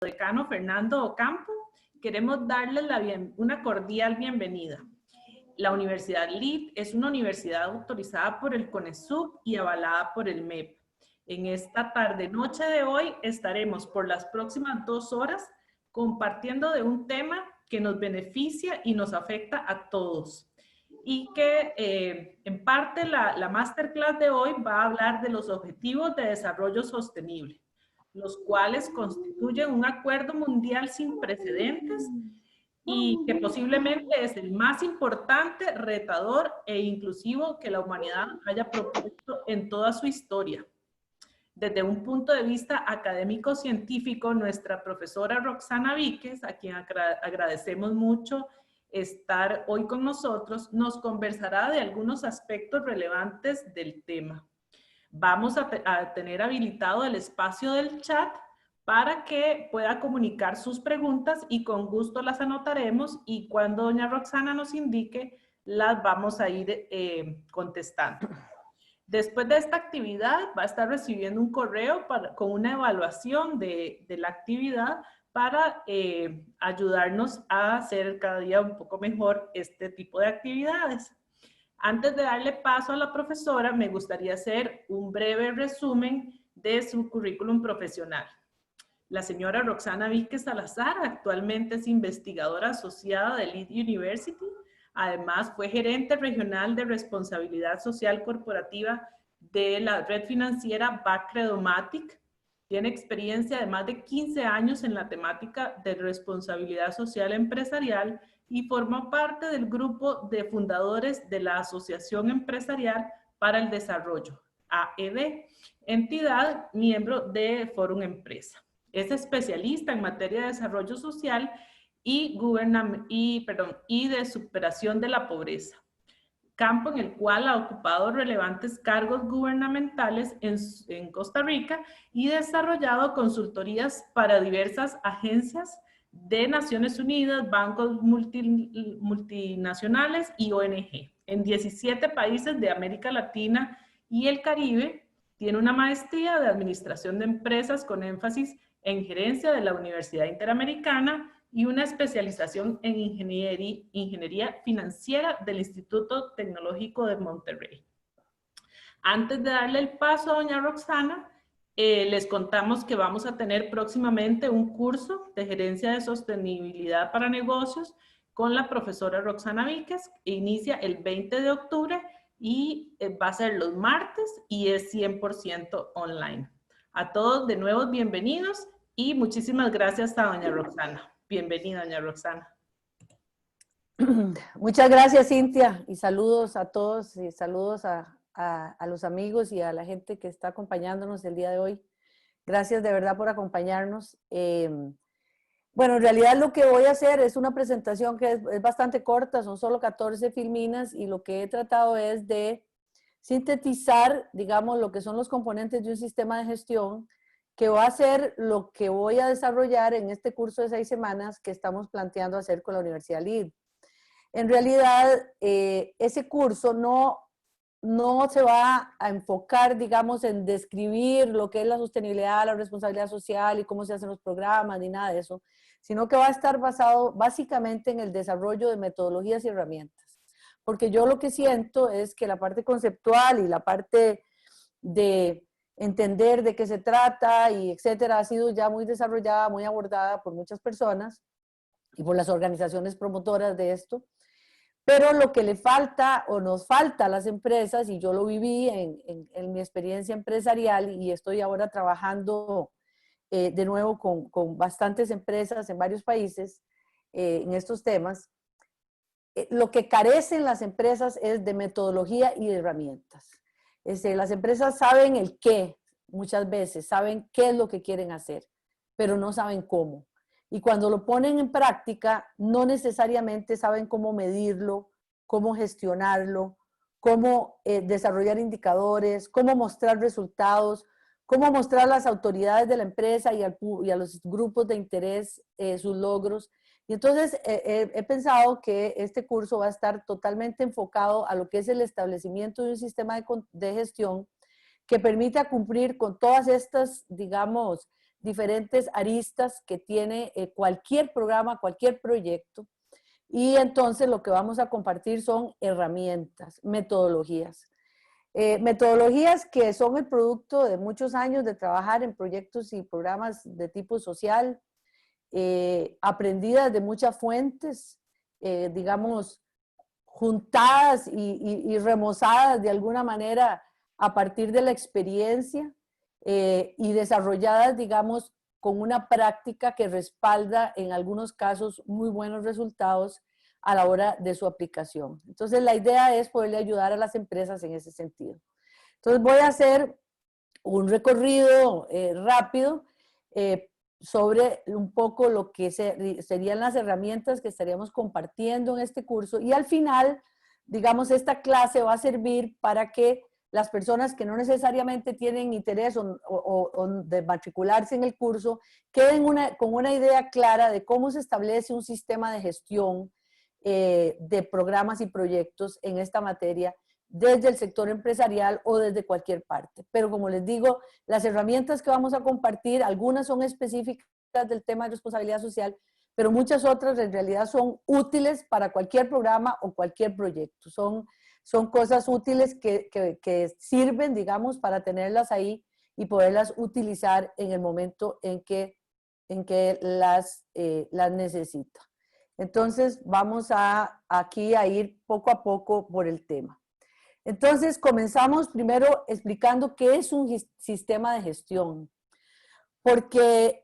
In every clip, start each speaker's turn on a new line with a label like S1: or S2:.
S1: decano Fernando Ocampo, queremos darles una cordial bienvenida. La Universidad LID es una universidad autorizada por el CONESUB y avalada por el MEP. En esta tarde-noche de hoy estaremos por las próximas 2 horas compartiendo de un tema que nos beneficia y nos afecta a todos. Y que en parte la masterclass de hoy va a hablar de los Objetivos de Desarrollo Sostenible, los cuales constituyen un acuerdo mundial sin precedentes y que posiblemente es el más importante, retador e inclusivo que la humanidad haya propuesto en toda su historia. Desde un punto de vista académico-científico, nuestra profesora Roxana Víquez, a quien agradecemos mucho estar hoy con nosotros, nos conversará de algunos aspectos relevantes del tema. Vamos a tener habilitado el espacio del chat para que pueda comunicar sus preguntas y con gusto las anotaremos y cuando doña Roxana nos indique, las vamos a ir contestando. Después de esta actividad va a estar recibiendo un correo con una evaluación de la actividad para ayudarnos a hacer cada día un poco mejor este tipo de actividades. Antes de darle paso a la profesora, me gustaría hacer un breve resumen de su currículum profesional. La señora Roxana Víquez Salazar actualmente es investigadora asociada de Leeds University. Además, fue gerente regional de responsabilidad social corporativa de la red financiera Bacredomatic. Tiene experiencia de más de 15 años en la temática de responsabilidad social empresarial y forma parte del grupo de fundadores de la Asociación Empresarial para el Desarrollo, AED, entidad miembro de Fórum Empresa. Es especialista en materia de desarrollo social y de superación de la pobreza, campo en el cual ha ocupado relevantes cargos gubernamentales en Costa Rica y desarrollado consultorías para diversas agencias de Naciones Unidas, bancos multinacionales y ONG en 17 países de América Latina y el Caribe. Tiene una maestría de Administración de Empresas con énfasis en gerencia de la Universidad Interamericana y una especialización en ingeniería financiera del Instituto Tecnológico de Monterrey. Antes de darle el paso a doña Roxana, les contamos que vamos a tener próximamente un curso de gerencia de sostenibilidad para negocios con la profesora Roxana Víquez. Inicia el 20 de octubre y va a ser los martes y es 100% online. A todos de nuevo bienvenidos y muchísimas gracias a doña Roxana. Bienvenida, doña Roxana.
S2: Muchas gracias, Cintia, y saludos a todos, y saludos a los amigos y a la gente que está acompañándonos el día de hoy. Gracias de verdad por acompañarnos. Bueno, en realidad lo que voy a hacer es una presentación que es bastante corta, son solo 14 filminas, y lo que he tratado es de sintetizar, digamos, lo que son los componentes de un sistema de gestión, que va a ser lo que voy a desarrollar en este curso de 6 semanas que estamos planteando hacer con la Universidad LID. En realidad, ese curso no se va a enfocar, digamos, en describir lo que es la sostenibilidad, la responsabilidad social y cómo se hacen los programas, ni nada de eso, sino que va a estar basado básicamente en el desarrollo de metodologías y herramientas. Porque yo lo que siento es que la parte conceptual y la parte de entender de qué se trata y etcétera, ha sido ya muy desarrollada, muy abordada por muchas personas y por las organizaciones promotoras de esto. Pero lo que le falta o nos falta a las empresas, y yo lo viví en mi experiencia empresarial y estoy ahora trabajando de nuevo con bastantes empresas en varios países en estos temas, lo que carecen las empresas es de metodología y de herramientas. Las empresas saben el qué, muchas veces, saben qué es lo que quieren hacer, pero no saben cómo. Y cuando lo ponen en práctica, no necesariamente saben cómo medirlo, cómo gestionarlo, cómo desarrollar indicadores, cómo mostrar resultados, cómo mostrar a las autoridades de la empresa y a los grupos de interés sus logros. Y entonces he pensado que este curso va a estar totalmente enfocado a lo que es el establecimiento de un sistema de gestión que permita cumplir con todas estas, digamos, diferentes aristas que tiene cualquier programa, cualquier proyecto. Y entonces lo que vamos a compartir son herramientas, metodologías. Metodologías que son el producto de muchos años de trabajar en proyectos y programas de tipo social, aprendidas de muchas fuentes, digamos, juntadas y remozadas de alguna manera a partir de la experiencia y desarrolladas, digamos, con una práctica que respalda en algunos casos muy buenos resultados a la hora de su aplicación. Entonces, la idea es poderle ayudar a las empresas en ese sentido. Entonces, voy a hacer un recorrido rápido sobre un poco lo que serían las herramientas que estaríamos compartiendo en este curso. Y al final, digamos, esta clase va a servir para que las personas que no necesariamente tienen interés o de matricularse en el curso queden con una idea clara de cómo se establece un sistema de gestión de programas y proyectos en esta materia desde el sector empresarial o desde cualquier parte. Pero como les digo, las herramientas que vamos a compartir, algunas son específicas del tema de responsabilidad social, pero muchas otras en realidad son útiles para cualquier programa o cualquier proyecto. Son cosas útiles que sirven, digamos, para tenerlas ahí y poderlas utilizar en el momento en que las necesita. Entonces, vamos aquí a ir poco a poco por el tema. Entonces, comenzamos primero explicando qué es un sistema de gestión, porque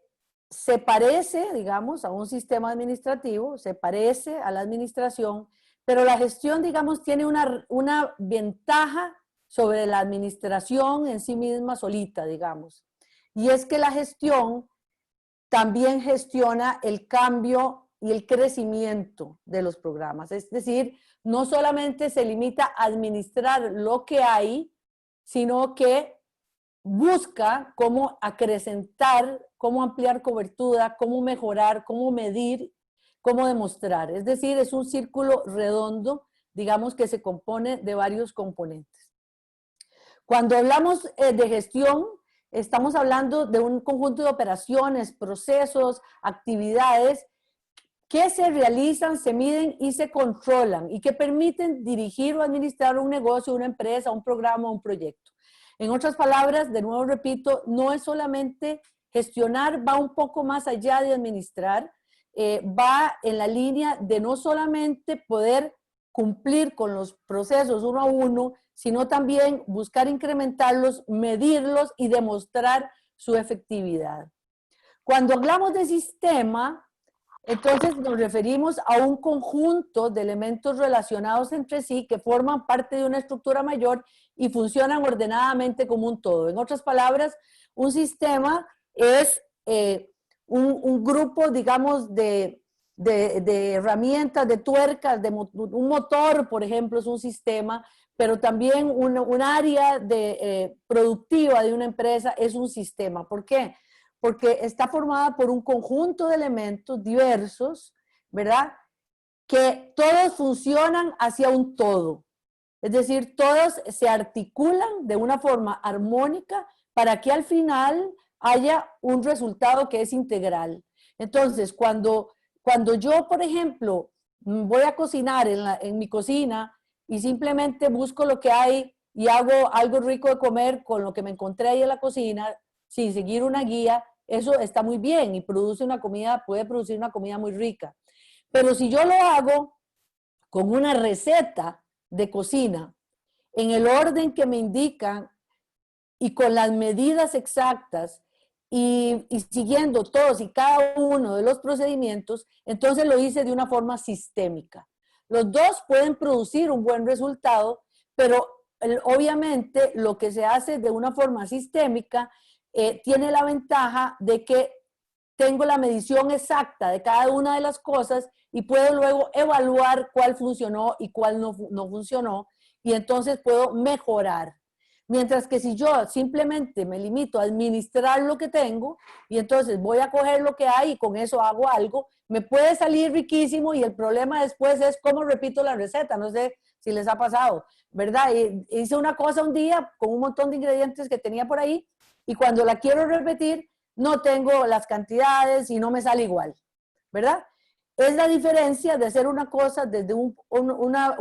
S2: se parece, digamos, a un sistema administrativo, se parece a la administración, pero la gestión, digamos, tiene una ventaja sobre la administración en sí misma solita, digamos. Y es que la gestión también gestiona el cambio y el crecimiento de los programas. Es decir, no solamente se limita a administrar lo que hay, sino que busca cómo acrecentar, cómo ampliar cobertura, cómo mejorar, cómo medir, cómo demostrar. Es decir, es un círculo redondo, digamos, que se compone de varios componentes. Cuando hablamos de gestión, estamos hablando de un conjunto de operaciones, procesos, actividades que se realizan, se miden y se controlan y que permiten dirigir o administrar un negocio, una empresa, un programa, un proyecto. En otras palabras, de nuevo repito, no es solamente gestionar, va un poco más allá de administrar, va en la línea de no solamente poder cumplir con los procesos uno a uno, sino también buscar incrementarlos, medirlos y demostrar su efectividad. Cuando hablamos de sistema, entonces nos referimos a un conjunto de elementos relacionados entre sí que forman parte de una estructura mayor y funcionan ordenadamente como un todo. En otras palabras, un sistema es un grupo, digamos, de herramientas, de tuercas, un motor, por ejemplo, es un sistema, pero también un área productiva de una empresa es un sistema. ¿Por qué? Porque está formada por un conjunto de elementos diversos, ¿verdad? Que todos funcionan hacia un todo. Es decir, todos se articulan de una forma armónica para que al final haya un resultado que es integral. Entonces, cuando yo, por ejemplo, voy a cocinar en mi cocina y simplemente busco lo que hay y hago algo rico de comer con lo que me encontré ahí en la cocina, sin seguir una guía, eso está muy bien y puede producir una comida muy rica. Pero si yo lo hago con una receta de cocina, en el orden que me indican y con las medidas exactas y siguiendo todos y cada uno de los procedimientos, entonces lo hice de una forma sistémica. Los dos pueden producir un buen resultado, pero obviamente lo que se hace de una forma sistémica tiene la ventaja de que tengo la medición exacta de cada una de las cosas y puedo luego evaluar cuál funcionó y cuál no funcionó y entonces puedo mejorar. Mientras que si yo simplemente me limito a administrar lo que tengo y entonces voy a coger lo que hay y con eso hago algo, me puede salir riquísimo y el problema después es cómo repito la receta. No sé si les ha pasado, ¿verdad? Hice una cosa un día con un montón de ingredientes que tenía por ahí y cuando la quiero repetir, no tengo las cantidades y no me sale igual, ¿verdad? Es la diferencia de hacer una cosa desde un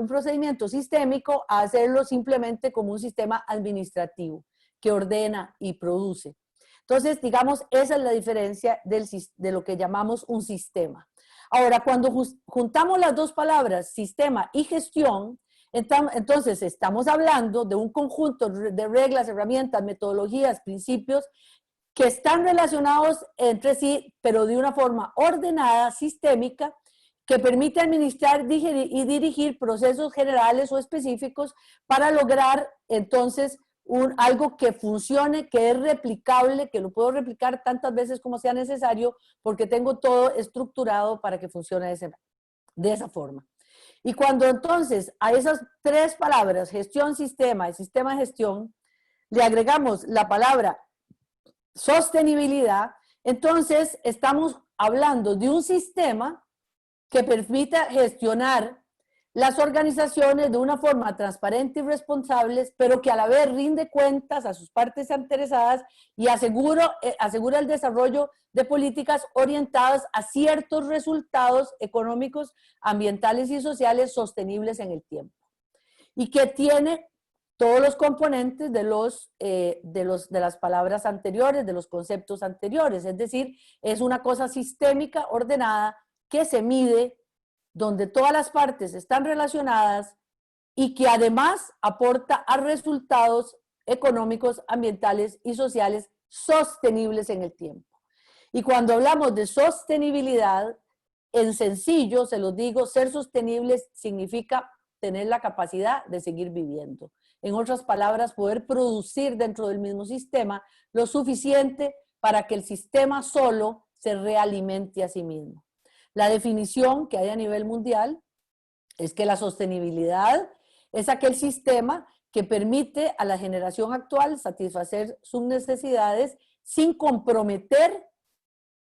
S2: procedimiento sistémico a hacerlo simplemente como un sistema administrativo que ordena y produce. Entonces, digamos, esa es la diferencia de lo que llamamos un sistema. Ahora, cuando juntamos las dos palabras, sistema y gestión, entonces estamos hablando de un conjunto de reglas, herramientas, metodologías, principios que están relacionados entre sí, pero de una forma ordenada, sistémica, que permite administrar y dirigir procesos generales o específicos para lograr entonces algo que funcione, que es replicable, que lo puedo replicar tantas veces como sea necesario, porque tengo todo estructurado para que funcione de esa forma. Y cuando entonces a esas tres palabras, gestión, sistema y sistema de gestión, le agregamos la palabra sostenibilidad, entonces estamos hablando de un sistema que permita gestionar las organizaciones de una forma transparente y responsable, pero que a la vez rinde cuentas a sus partes interesadas y asegura el desarrollo de políticas orientadas a ciertos resultados económicos, ambientales y sociales sostenibles en el tiempo. Y que tiene todos los componentes de las palabras anteriores, de los conceptos anteriores. Es decir, es una cosa sistémica, ordenada, que se mide, donde todas las partes están relacionadas y que además aporta a resultados económicos, ambientales y sociales sostenibles en el tiempo. Y cuando hablamos de sostenibilidad, en sencillo, se los digo, ser sostenibles significa tener la capacidad de seguir viviendo. En otras palabras, poder producir dentro del mismo sistema lo suficiente para que el sistema solo se realimente a sí mismo. La definición que hay a nivel mundial es que la sostenibilidad es aquel sistema que permite a la generación actual satisfacer sus necesidades sin comprometer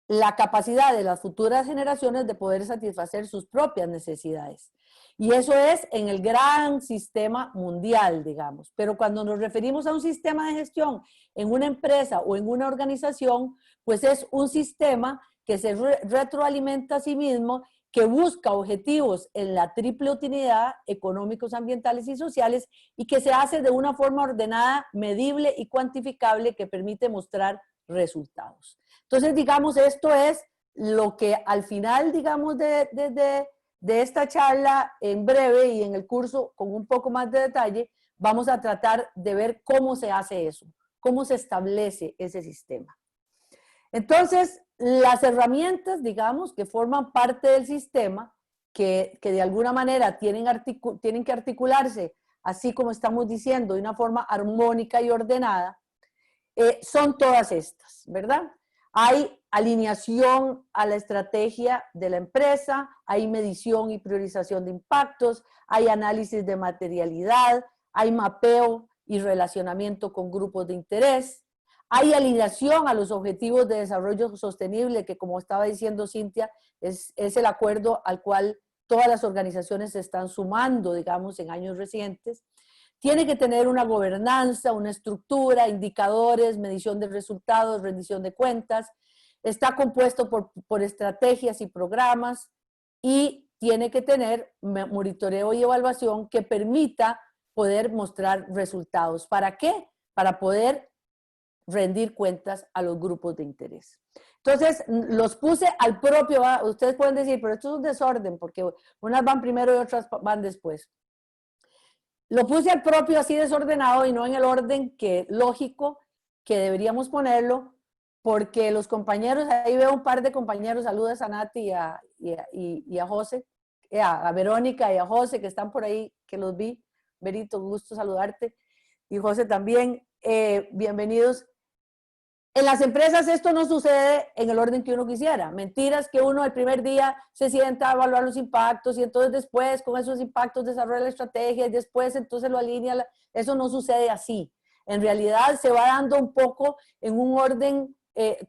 S2: la capacidad de las futuras generaciones de poder satisfacer sus propias necesidades. Y eso es en el gran sistema mundial, digamos. Pero cuando nos referimos a un sistema de gestión en una empresa o en una organización, pues es un sistema que se retroalimenta a sí mismo, que busca objetivos en la triple utilidad, económicos, ambientales y sociales, y que se hace de una forma ordenada, medible y cuantificable que permite mostrar resultados. Entonces, digamos, esto es lo que al final, digamos, de esta charla, en breve y en el curso con un poco más de detalle, vamos a tratar de ver cómo se hace eso, cómo se establece ese sistema. Entonces, las herramientas, digamos, que forman parte del sistema, que de alguna manera tienen que articularse, así como estamos diciendo, de una forma armónica y ordenada, son todas estas, ¿verdad? Hay alineación a la estrategia de la empresa, hay medición y priorización de impactos, hay análisis de materialidad, hay mapeo y relacionamiento con grupos de interés, hay alineación a los objetivos de desarrollo sostenible, que como estaba diciendo Cintia, es el acuerdo al cual todas las organizaciones se están sumando, digamos, en años recientes. Tiene que tener una gobernanza, una estructura, indicadores, medición de resultados, rendición de cuentas. Está compuesto por estrategias y programas y tiene que tener monitoreo y evaluación que permita poder mostrar resultados. ¿Para qué? Para poder rendir cuentas a los grupos de interés. Entonces, los puse al propio, ustedes pueden decir, pero esto es un desorden, porque unas van primero y otras van después. Lo puse al propio así desordenado y no en el orden lógico que deberíamos ponerlo, porque los compañeros, ahí veo un par de compañeros, saludos a Nati y a José, a Verónica y a José que están por ahí, que los vi. Berito, gusto saludarte. Y José también, bienvenidos. En las empresas esto no sucede en el orden que uno quisiera. Mentiras que uno el primer día se sienta a evaluar los impactos y entonces después con esos impactos desarrolla la estrategia y después entonces lo alinea. Eso no sucede así. En realidad se va dando un poco en un orden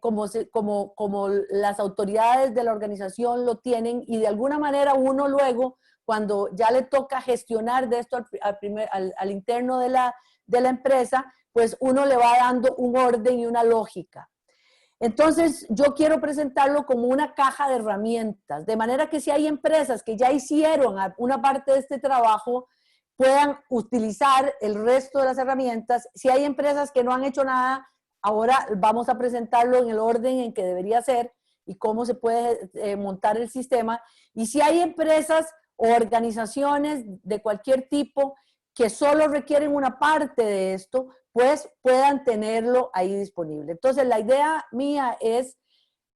S2: como las autoridades de la organización lo tienen y de alguna manera uno luego, cuando ya le toca gestionar de esto al interno de la empresa, pues uno le va dando un orden y una lógica. Entonces, yo quiero presentarlo como una caja de herramientas, de manera que si hay empresas que ya hicieron una parte de este trabajo, puedan utilizar el resto de las herramientas. Si hay empresas que no han hecho nada, ahora vamos a presentarlo en el orden en que debería ser y cómo se puede montar el sistema. Y si hay empresas o organizaciones de cualquier tipo que solo requieren una parte de esto, pues puedan tenerlo ahí disponible. Entonces, la idea mía es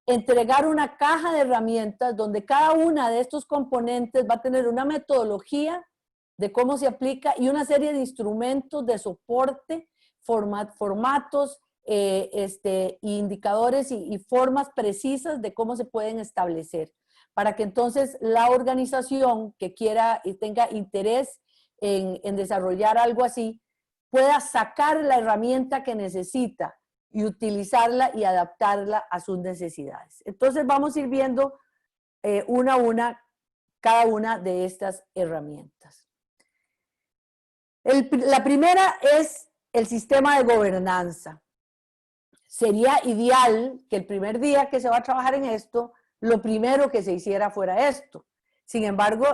S2: entregar una caja de herramientas donde cada una de estos componentes va a tener una metodología de cómo se aplica y una serie de instrumentos de soporte, formatos, indicadores y formas precisas de cómo se pueden establecer, para que entonces la organización que quiera y tenga interés en desarrollar algo así, pueda sacar la herramienta que necesita y utilizarla y adaptarla a sus necesidades. Entonces vamos a ir viendo una a una cada una de estas herramientas. La primera es el sistema de gobernanza. Sería ideal que el primer día que se va a trabajar en esto, lo primero que se hiciera fuera esto. Sin embargo,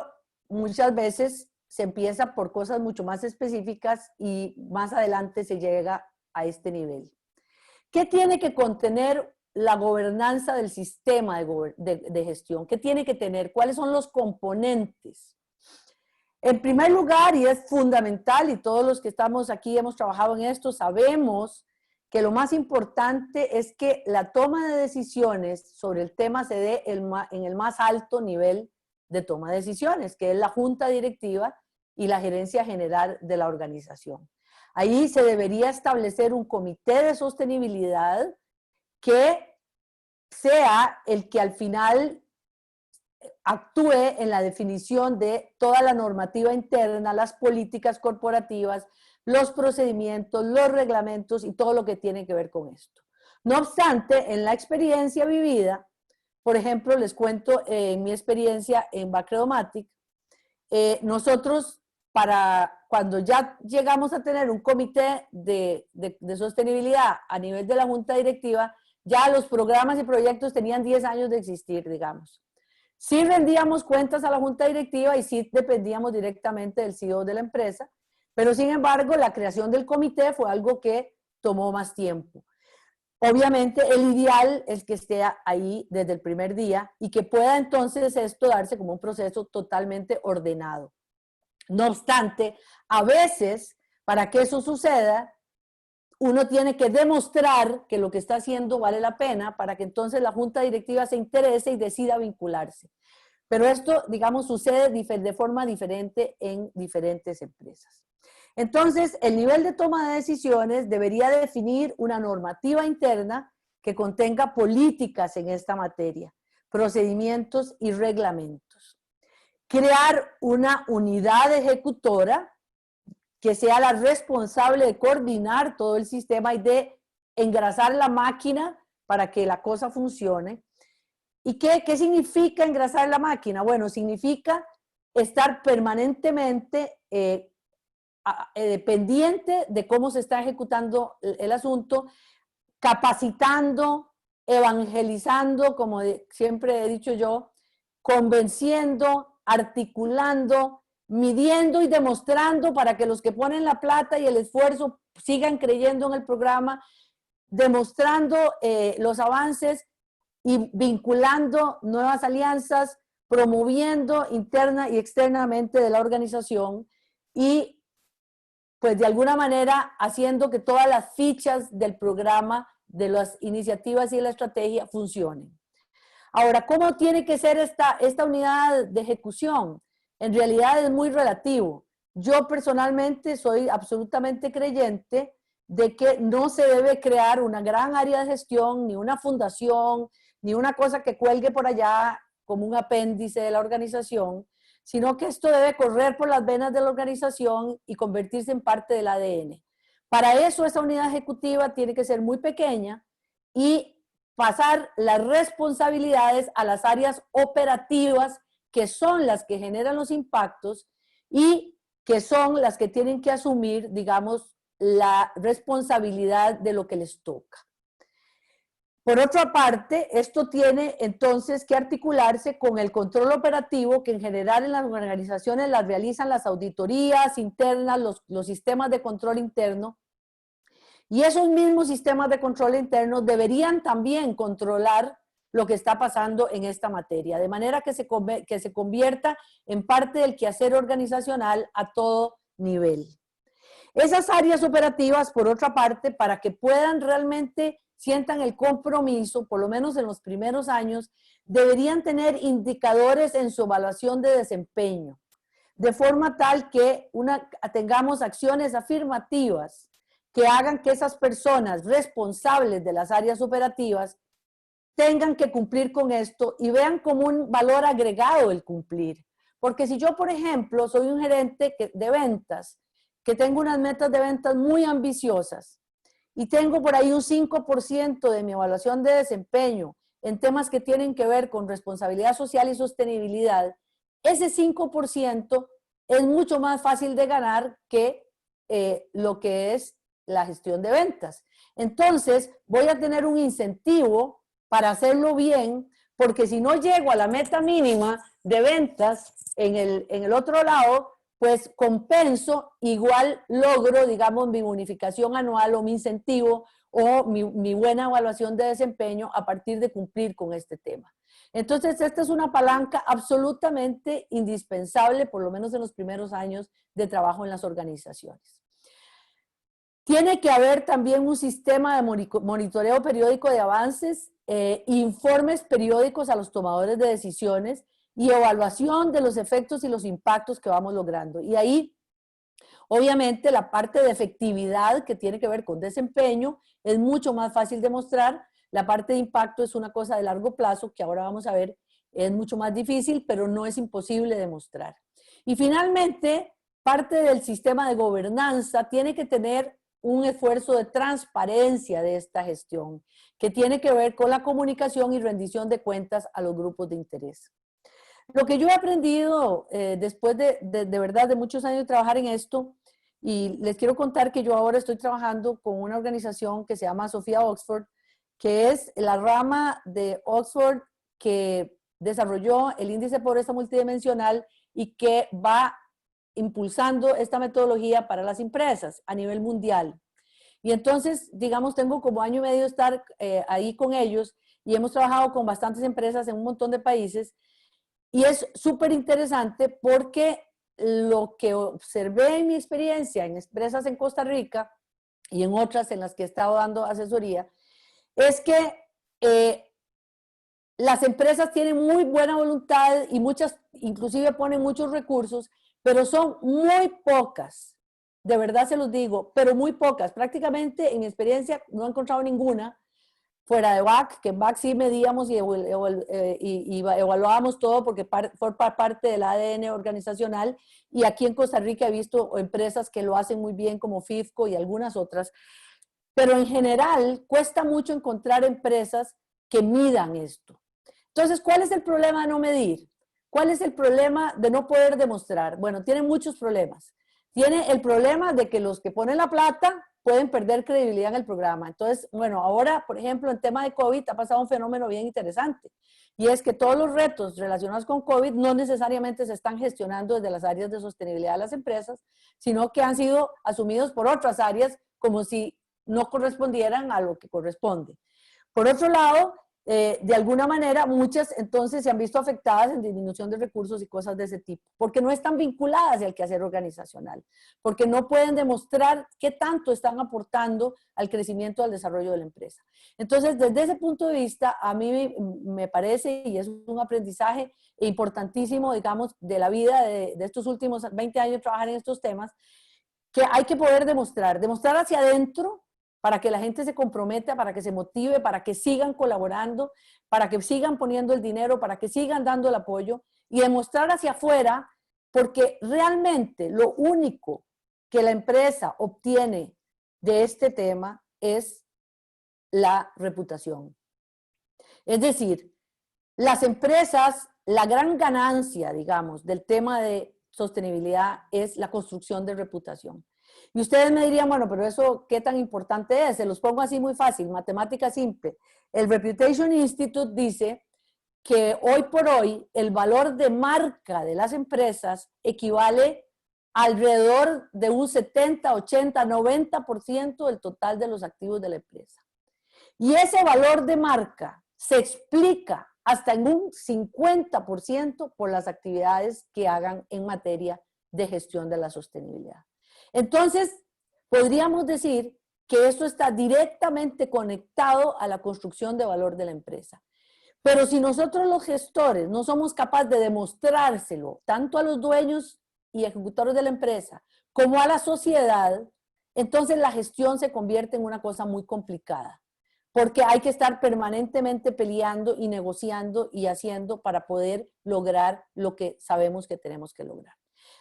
S2: muchas veces se empieza por cosas mucho más específicas y más adelante se llega a este nivel. ¿Qué tiene que contener la gobernanza del sistema de gestión? ¿Qué tiene que tener? ¿Cuáles son los componentes? En primer lugar, y es fundamental, y todos los que estamos aquí hemos trabajado en esto, sabemos que lo más importante es que la toma de decisiones sobre el tema se dé en el más alto nivel de toma de decisiones, que es la junta directiva y la gerencia general de la organización. Ahí se debería establecer un comité de sostenibilidad que sea el que al final actúe en la definición de toda la normativa interna, las políticas corporativas, los procedimientos, los reglamentos y todo lo que tiene que ver con esto. No obstante, en la experiencia vivida, por ejemplo, les cuento en mi experiencia en Bacredomatic, nosotros cuando ya llegamos a tener un comité de sostenibilidad a nivel de la junta directiva, ya los programas y proyectos tenían 10 años de existir, digamos. Sí rendíamos cuentas a la junta directiva y sí dependíamos directamente del CEO de la empresa, pero sin embargo la creación del comité fue algo que tomó más tiempo. Obviamente el ideal es que esté ahí desde el primer día y que pueda entonces esto darse como un proceso totalmente ordenado. No obstante, a veces para que eso suceda, uno tiene que demostrar que lo que está haciendo vale la pena para que entonces la junta directiva se interese y decida vincularse. Pero esto, digamos, sucede de forma diferente en diferentes empresas. Entonces, el nivel de toma de decisiones debería definir una normativa interna que contenga políticas en esta materia, procedimientos y reglamentos. Crear una unidad ejecutora que sea la responsable de coordinar todo el sistema y de engrasar la máquina para que la cosa funcione. ¿Y qué significa engrasar la máquina? Bueno, significa estar permanentemente pendiente de cómo se está ejecutando el asunto, capacitando, evangelizando, como siempre he dicho yo, convenciendo, articulando, midiendo y demostrando para que los que ponen la plata y el esfuerzo sigan creyendo en el programa, demostrando los avances y vinculando nuevas alianzas, promoviendo interna y externamente de la organización y pues de alguna manera haciendo que todas las fichas del programa, de las iniciativas y de la estrategia funcionen. Ahora, ¿cómo tiene que ser esta unidad de ejecución? En realidad es muy relativo. Yo personalmente soy absolutamente creyente de que no se debe crear una gran área de gestión, ni una fundación, ni una cosa que cuelgue por allá como un apéndice de la organización, sino que esto debe correr por las venas de la organización y convertirse en parte del ADN. Para eso esa unidad ejecutiva tiene que ser muy pequeña y pasar las responsabilidades a las áreas operativas que son las que generan los impactos y que son las que tienen que asumir, digamos, la responsabilidad de lo que les toca. Por otra parte, esto tiene entonces que articularse con el control operativo que en general en las organizaciones las realizan las auditorías internas, los sistemas de control interno. Y esos mismos sistemas de control interno deberían también controlar lo que está pasando en esta materia, de manera que se convierta en parte del quehacer organizacional a todo nivel. Esas áreas operativas, por otra parte, para que puedan realmente sientan el compromiso, por lo menos en los primeros años, deberían tener indicadores en su evaluación de desempeño, de forma tal que tengamos acciones afirmativas que hagan que esas personas responsables de las áreas operativas tengan que cumplir con esto y vean como un valor agregado el cumplir. Porque si yo, por ejemplo, soy un gerente de ventas, que tengo unas metas de ventas muy ambiciosas y tengo por ahí un 5% de mi evaluación de desempeño en temas que tienen que ver con responsabilidad social y sostenibilidad, ese 5% es mucho más fácil de ganar que lo que es la gestión de ventas. Entonces, voy a tener un incentivo para hacerlo bien, porque si no llego a la meta mínima de ventas en el otro lado, pues compenso, igual logro, digamos, mi bonificación anual o mi incentivo o mi buena evaluación de desempeño a partir de cumplir con este tema. Entonces, esta es una palanca absolutamente indispensable, por lo menos en los primeros años de trabajo en las organizaciones. Tiene que haber también un sistema de monitoreo periódico de avances, informes periódicos a los tomadores de decisiones y evaluación de los efectos y los impactos que vamos logrando. Y ahí, obviamente, la parte de efectividad que tiene que ver con desempeño es mucho más fácil de mostrar. La parte de impacto es una cosa de largo plazo que ahora vamos a ver, es mucho más difícil, pero no es imposible de mostrar. Y finalmente, parte del sistema de gobernanza tiene que tener un esfuerzo de transparencia de esta gestión, que tiene que ver con la comunicación y rendición de cuentas a los grupos de interés. Lo que yo he aprendido después de verdad de muchos años de trabajar en esto, y les quiero contar que yo ahora estoy trabajando con una organización que se llama Sofía Oxford, que es la rama de Oxford que desarrolló el índice de pobreza multidimensional y que va impulsando esta metodología para las empresas a nivel mundial. Y entonces, digamos, tengo como año y medio de estar ahí con ellos y hemos trabajado con bastantes empresas en un montón de países y es súper interesante porque lo que observé en mi experiencia en empresas en Costa Rica y en otras en las que he estado dando asesoría, es que las empresas tienen muy buena voluntad y muchas, inclusive ponen muchos recursos, pero son muy pocas, de verdad se los digo, pero muy pocas. Prácticamente en mi experiencia no he encontrado ninguna fuera de BAC, que en BAC sí medíamos y evaluábamos todo porque fue parte del ADN organizacional, y aquí en Costa Rica he visto empresas que lo hacen muy bien como FIFCO y algunas otras, pero en general cuesta mucho encontrar empresas que midan esto. Entonces, ¿cuál es el problema de no medir? ¿Cuál es el problema de no poder demostrar? Bueno, tiene muchos problemas. Tiene el problema de que los que ponen la plata pueden perder credibilidad en el programa. Entonces, bueno, ahora, por ejemplo, en tema de COVID ha pasado un fenómeno bien interesante. Y es que todos los retos relacionados con COVID no necesariamente se están gestionando desde las áreas de sostenibilidad de las empresas, sino que han sido asumidos por otras áreas como si no correspondieran a lo que corresponde. Por otro lado, de alguna manera, muchas entonces se han visto afectadas en disminución de recursos y cosas de ese tipo, porque no están vinculadas al quehacer organizacional, porque no pueden demostrar qué tanto están aportando al crecimiento, al desarrollo de la empresa. Entonces, desde ese punto de vista, a mí me parece, y es un aprendizaje importantísimo, digamos, de la vida de estos últimos 20 años de trabajar en estos temas, que hay que poder demostrar hacia adentro, para que la gente se comprometa, para que se motive, para que sigan colaborando, para que sigan poniendo el dinero, para que sigan dando el apoyo, y demostrar hacia afuera, porque realmente lo único que la empresa obtiene de este tema es la reputación. Es decir, las empresas, la gran ganancia, digamos, del tema de sostenibilidad es la construcción de reputación. Y ustedes me dirían, bueno, pero eso, ¿qué tan importante es? Se los pongo así muy fácil, matemática simple. El Reputation Institute dice que hoy por hoy el valor de marca de las empresas equivale alrededor de un 70, 80, 90% del total de los activos de la empresa. Y ese valor de marca se explica hasta en un 50% por las actividades que hagan en materia de gestión de la sostenibilidad. Entonces, podríamos decir que esto está directamente conectado a la construcción de valor de la empresa. Pero si nosotros los gestores no somos capaces de demostrárselo, tanto a los dueños y ejecutores de la empresa como a la sociedad, entonces la gestión se convierte en una cosa muy complicada, porque hay que estar permanentemente peleando y negociando y haciendo para poder lograr lo que sabemos que tenemos que lograr.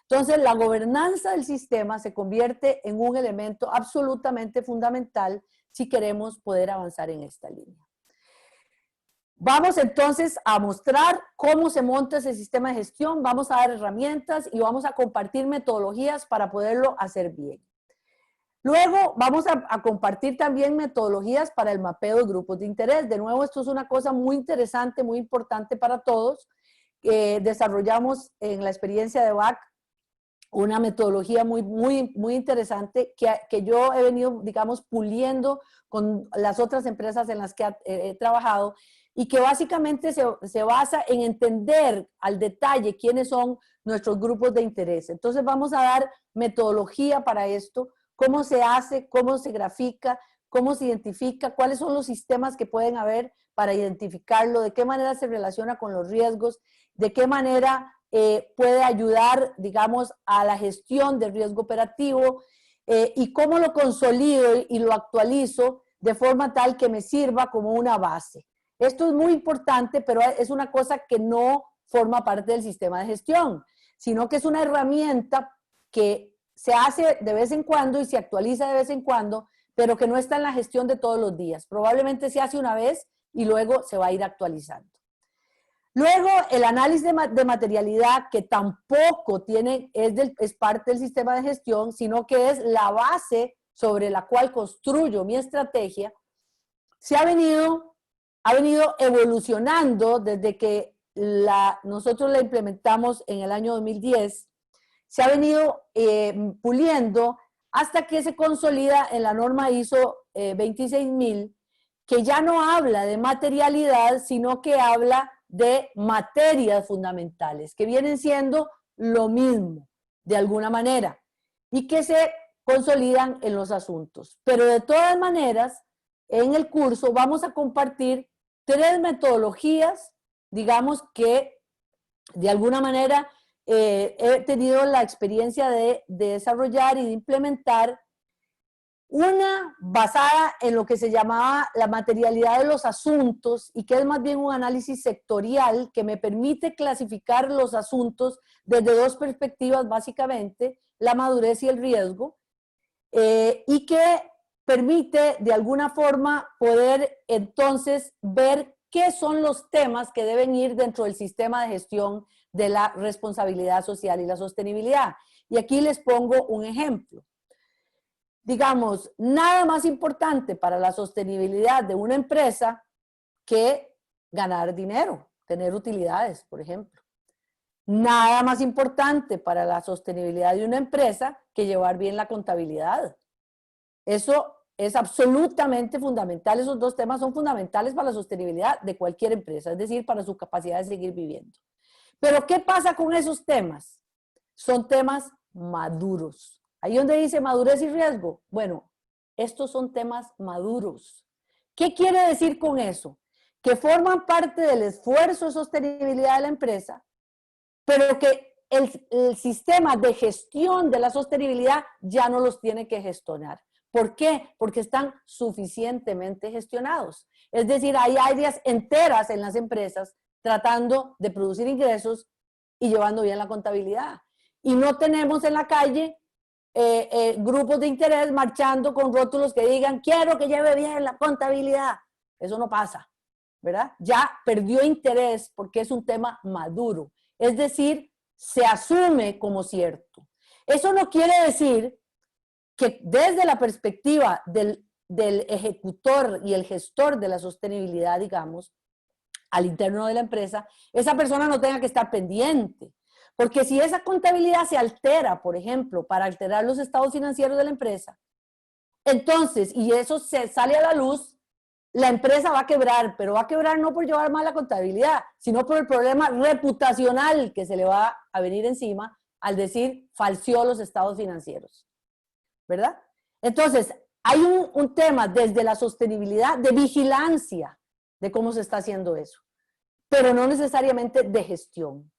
S2: Entonces, la gobernanza del sistema se convierte en un elemento absolutamente fundamental si queremos poder avanzar en esta línea. Vamos entonces a mostrar cómo se monta ese sistema de gestión, vamos a dar herramientas y vamos a compartir metodologías para poderlo hacer bien. Luego vamos a compartir también metodologías para el mapeo de grupos de interés. De nuevo, esto es una cosa muy interesante, muy importante para todos. Desarrollamos en la experiencia de BAC una metodología muy interesante que yo he venido, digamos, puliendo con las otras empresas en las que he trabajado y que básicamente se basa en entender al detalle quiénes son nuestros grupos de interés. Entonces vamos a dar metodología para esto, cómo se hace, cómo se grafica, cómo se identifica, cuáles son los sistemas que pueden haber para identificarlo, de qué manera se relaciona con los riesgos, de qué manera puede ayudar, digamos, a la gestión del riesgo operativo y cómo lo consolido y lo actualizo de forma tal que me sirva como una base. Esto es muy importante, pero es una cosa que no forma parte del sistema de gestión, sino que es una herramienta que se hace de vez en cuando y se actualiza de vez en cuando, pero que no está en la gestión de todos los días. Probablemente se hace una vez y luego se va a ir actualizando. Luego, el análisis de materialidad, que tampoco es parte del sistema de gestión, sino que es la base sobre la cual construyo mi estrategia, ha venido evolucionando desde que nosotros la implementamos en el año 2010, se ha venido puliendo hasta que se consolida en la norma ISO 26000, que ya no habla de materialidad, sino que habla de materias fundamentales, que vienen siendo lo mismo, de alguna manera, y que se consolidan en los asuntos. Pero de todas maneras, en el curso vamos a compartir 3 metodologías, digamos que de alguna manera he tenido la experiencia de desarrollar y de implementar. Una basada en lo que se llamaba la materialidad de los asuntos y que es más bien un análisis sectorial que me permite clasificar los asuntos desde 2 perspectivas básicamente, la madurez y el riesgo, y que permite de alguna forma poder entonces ver qué son los temas que deben ir dentro del sistema de gestión de la responsabilidad social y la sostenibilidad. Y aquí les pongo un ejemplo. Digamos, nada más importante para la sostenibilidad de una empresa que ganar dinero, tener utilidades, por ejemplo. Nada más importante para la sostenibilidad de una empresa que llevar bien la contabilidad. Eso es absolutamente fundamental. Esos 2 temas son fundamentales para la sostenibilidad de cualquier empresa, es decir, para su capacidad de seguir viviendo. Pero ¿qué pasa con esos temas? Son temas maduros. Ahí donde dice madurez y riesgo. Bueno, estos son temas maduros. ¿Qué quiere decir con eso? Que forman parte del esfuerzo de sostenibilidad de la empresa, pero que el sistema de gestión de la sostenibilidad ya no los tiene que gestionar. ¿Por qué? Porque están suficientemente gestionados. Es decir, hay áreas enteras en las empresas tratando de producir ingresos y llevando bien la contabilidad. Y no tenemos en la calle grupos de interés marchando con rótulos que digan quiero que lleve bien la contabilidad. Eso no pasa, ¿verdad? Ya perdió interés porque es un tema maduro. Es decir, se asume como cierto. Eso no quiere decir que desde la perspectiva del ejecutor y el gestor de la sostenibilidad, digamos, al interno de la empresa, esa persona no tenga que estar pendiente. Porque si esa contabilidad se altera, por ejemplo, para alterar los estados financieros de la empresa, entonces, y eso se sale a la luz, la empresa va a quebrar, pero va a quebrar no por llevar mal la contabilidad, sino por el problema reputacional que se le va a venir encima al decir falseó los estados financieros, ¿verdad? Entonces, hay un tema desde la sostenibilidad de vigilancia de cómo se está haciendo eso, pero no necesariamente de gestión.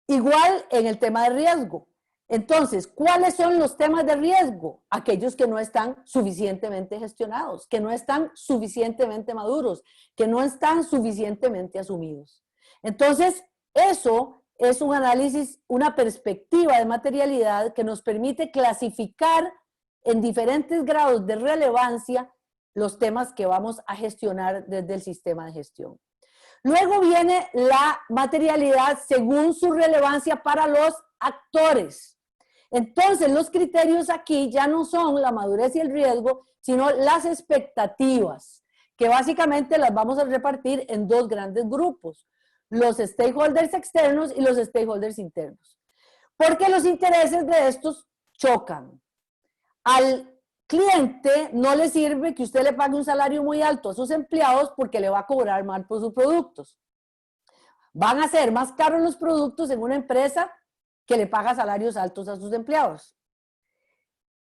S2: Igual en el tema de riesgo. Entonces, ¿cuáles son los temas de riesgo? Aquellos que no están suficientemente gestionados, que no están suficientemente maduros, que no están suficientemente asumidos. Entonces, eso es un análisis, una perspectiva de materialidad que nos permite clasificar en diferentes grados de relevancia los temas que vamos a gestionar desde el sistema de gestión. Luego viene la materialidad según su relevancia para los actores. Entonces, los criterios aquí ya no son la madurez y el riesgo, sino las expectativas, que básicamente las vamos a repartir en dos grandes grupos, los stakeholders externos y los stakeholders internos. Porque los intereses de estos chocan. Al cliente no le sirve que usted le pague un salario muy alto a sus empleados porque le va a cobrar mal por sus productos. Van a ser más caros los productos en una empresa que le paga salarios altos a sus empleados.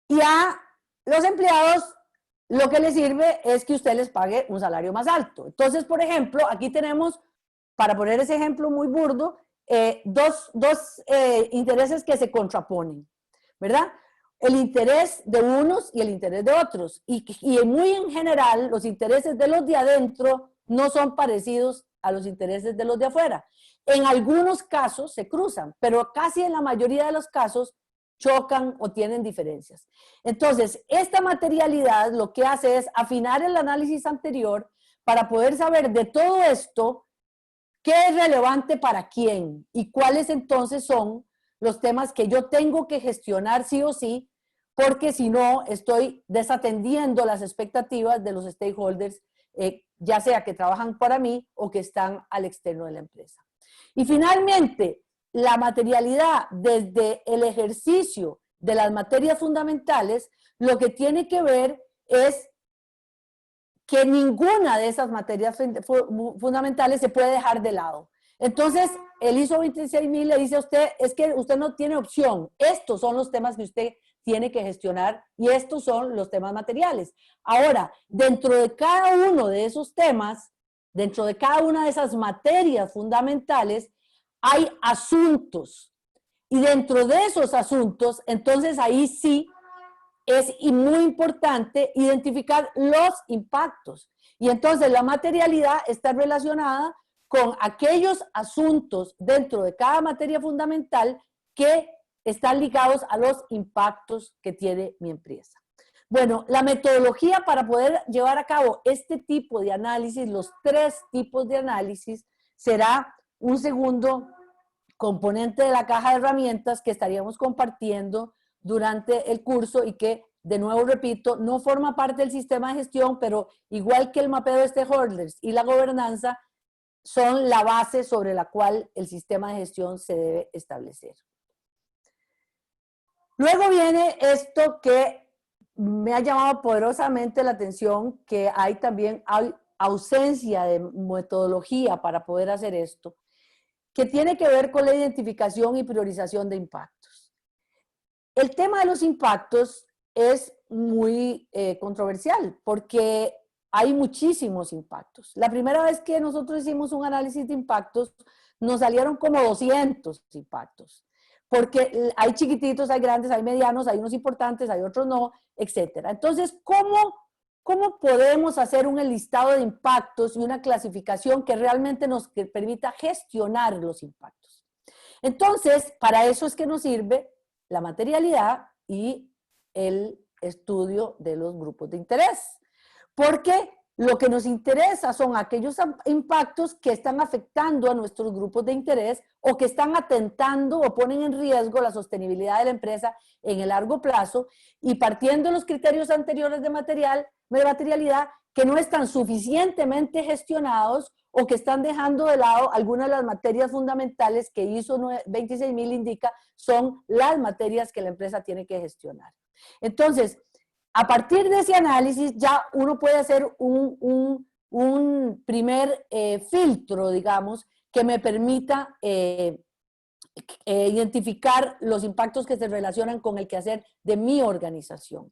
S2: Y a los empleados lo que les sirve es que usted les pague un salario más alto. Entonces, por ejemplo, aquí tenemos, para poner ese ejemplo muy burdo, dos intereses que se contraponen, ¿verdad? El interés de unos y el interés de otros. Y muy en general, los intereses de los de adentro no son parecidos a los intereses de los de afuera. En algunos casos se cruzan, pero casi en la mayoría de los casos chocan o tienen diferencias. Entonces, esta materialidad lo que hace es afinar el análisis anterior para poder saber de todo esto qué es relevante para quién y cuáles entonces son los temas que yo tengo que gestionar sí o sí, porque si no estoy desatendiendo las expectativas de los stakeholders, ya sea que trabajan para mí o que están al externo de la empresa. Y finalmente, la materialidad desde el ejercicio de las materias fundamentales, lo que tiene que ver es que ninguna de esas materias fundamentales se puede dejar de lado. Entonces, el ISO 26000 le dice a usted, es que usted no tiene opción. Estos son los temas que usted tiene que gestionar y estos son los temas materiales. Ahora, dentro de cada uno de esos temas, dentro de cada una de esas materias fundamentales, hay asuntos. Y dentro de esos asuntos, entonces ahí sí es muy importante identificar los impactos. Y entonces la materialidad está relacionada con aquellos asuntos dentro de cada materia fundamental que están ligados a los impactos que tiene mi empresa. Bueno, la metodología para poder llevar a cabo este tipo de análisis, los tres tipos de análisis, será un segundo componente de la caja de herramientas que estaríamos compartiendo durante el curso y que, de nuevo repito, no forma parte del sistema de gestión, pero igual que el mapeo de stakeholders y la gobernanza, son la base sobre la cual el sistema de gestión se debe establecer. Luego viene esto que me ha llamado poderosamente la atención, que hay también ausencia de metodología para poder hacer esto, que tiene que ver con la identificación y priorización de impactos. El tema de los impactos es muy controversial porque hay muchísimos impactos. La primera vez que nosotros hicimos un análisis de impactos, nos salieron como 200 impactos, porque hay chiquititos, hay grandes, hay medianos, hay unos importantes, hay otros no, etc. Entonces, ¿cómo podemos hacer un listado de impactos y una clasificación que realmente nos permita gestionar los impactos? Entonces, para eso es que nos sirve la materialidad y el estudio de los grupos de interés. Porque lo que nos interesa son aquellos impactos que están afectando a nuestros grupos de interés o que están atentando o ponen en riesgo la sostenibilidad de la empresa en el largo plazo, y partiendo de los criterios anteriores de materialidad que no están suficientemente gestionados o que están dejando de lado algunas de las materias fundamentales que ISO 26000 indica son las materias que la empresa tiene que gestionar. Entonces, a partir de ese análisis ya uno puede hacer un primer filtro, digamos, que me permita identificar los impactos que se relacionan con el quehacer de mi organización.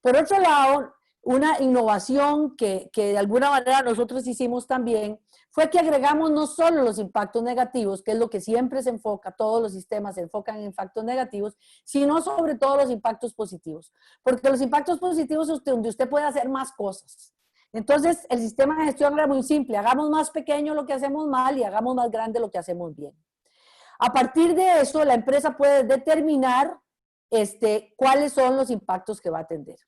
S2: Por otro lado, una innovación que de alguna manera nosotros hicimos también fue que agregamos no solo los impactos negativos, que es lo que siempre se enfoca, todos los sistemas se enfocan en impactos negativos, sino sobre todo los impactos positivos. Porque los impactos positivos es donde usted puede hacer más cosas. Entonces, el sistema de gestión era muy simple: hagamos más pequeño lo que hacemos mal y hagamos más grande lo que hacemos bien. A partir de eso, la empresa puede determinar cuáles son los impactos que va a atender.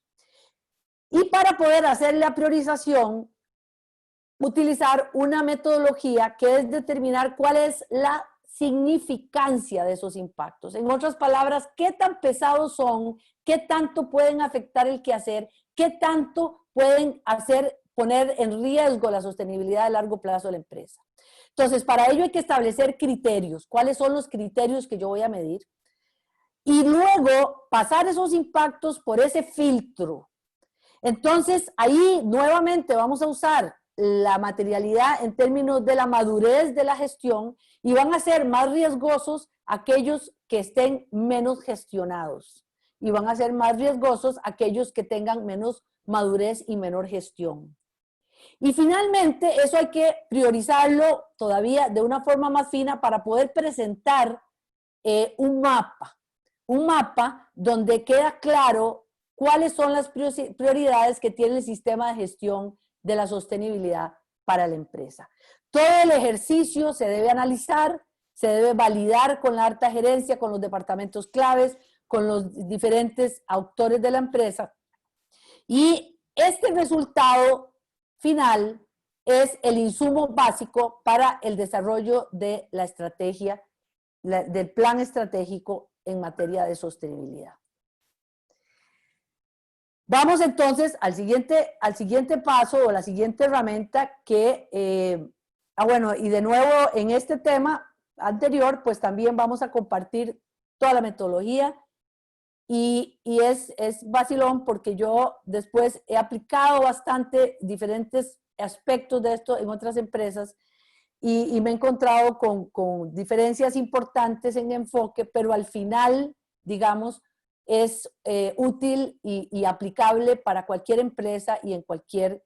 S2: Y para poder hacer la priorización, utilizar una metodología que es determinar cuál es la significancia de esos impactos. En otras palabras, qué tan pesados son, qué tanto pueden afectar el quehacer, qué tanto pueden poner en riesgo la sostenibilidad a largo plazo de la empresa. Entonces, para ello hay que establecer criterios. ¿Cuáles son los criterios que yo voy a medir? Y luego pasar esos impactos por ese filtro. Entonces, ahí nuevamente vamos a usar la materialidad en términos de la madurez de la gestión, y van a ser más riesgosos aquellos que estén menos gestionados, y van a ser más riesgosos aquellos que tengan menos madurez y menor gestión. Y finalmente, eso hay que priorizarlo todavía de una forma más fina para poder presentar un mapa donde queda claro cuáles son las prioridades que tiene el sistema de gestión de la sostenibilidad para la empresa. Todo el ejercicio se debe analizar, se debe validar con la alta gerencia, con los departamentos claves, con los diferentes autores de la empresa, y este resultado final es el insumo básico para el desarrollo de la estrategia, del plan estratégico en materia de sostenibilidad. Vamos entonces al siguiente paso, o la siguiente herramienta que, bueno, y de nuevo en este tema anterior, pues también vamos a compartir toda la metodología, y es vacilón porque yo después he aplicado bastante diferentes aspectos de esto en otras empresas, y me he encontrado con diferencias importantes en enfoque, pero al final, digamos, es útil y aplicable para cualquier empresa y en cualquier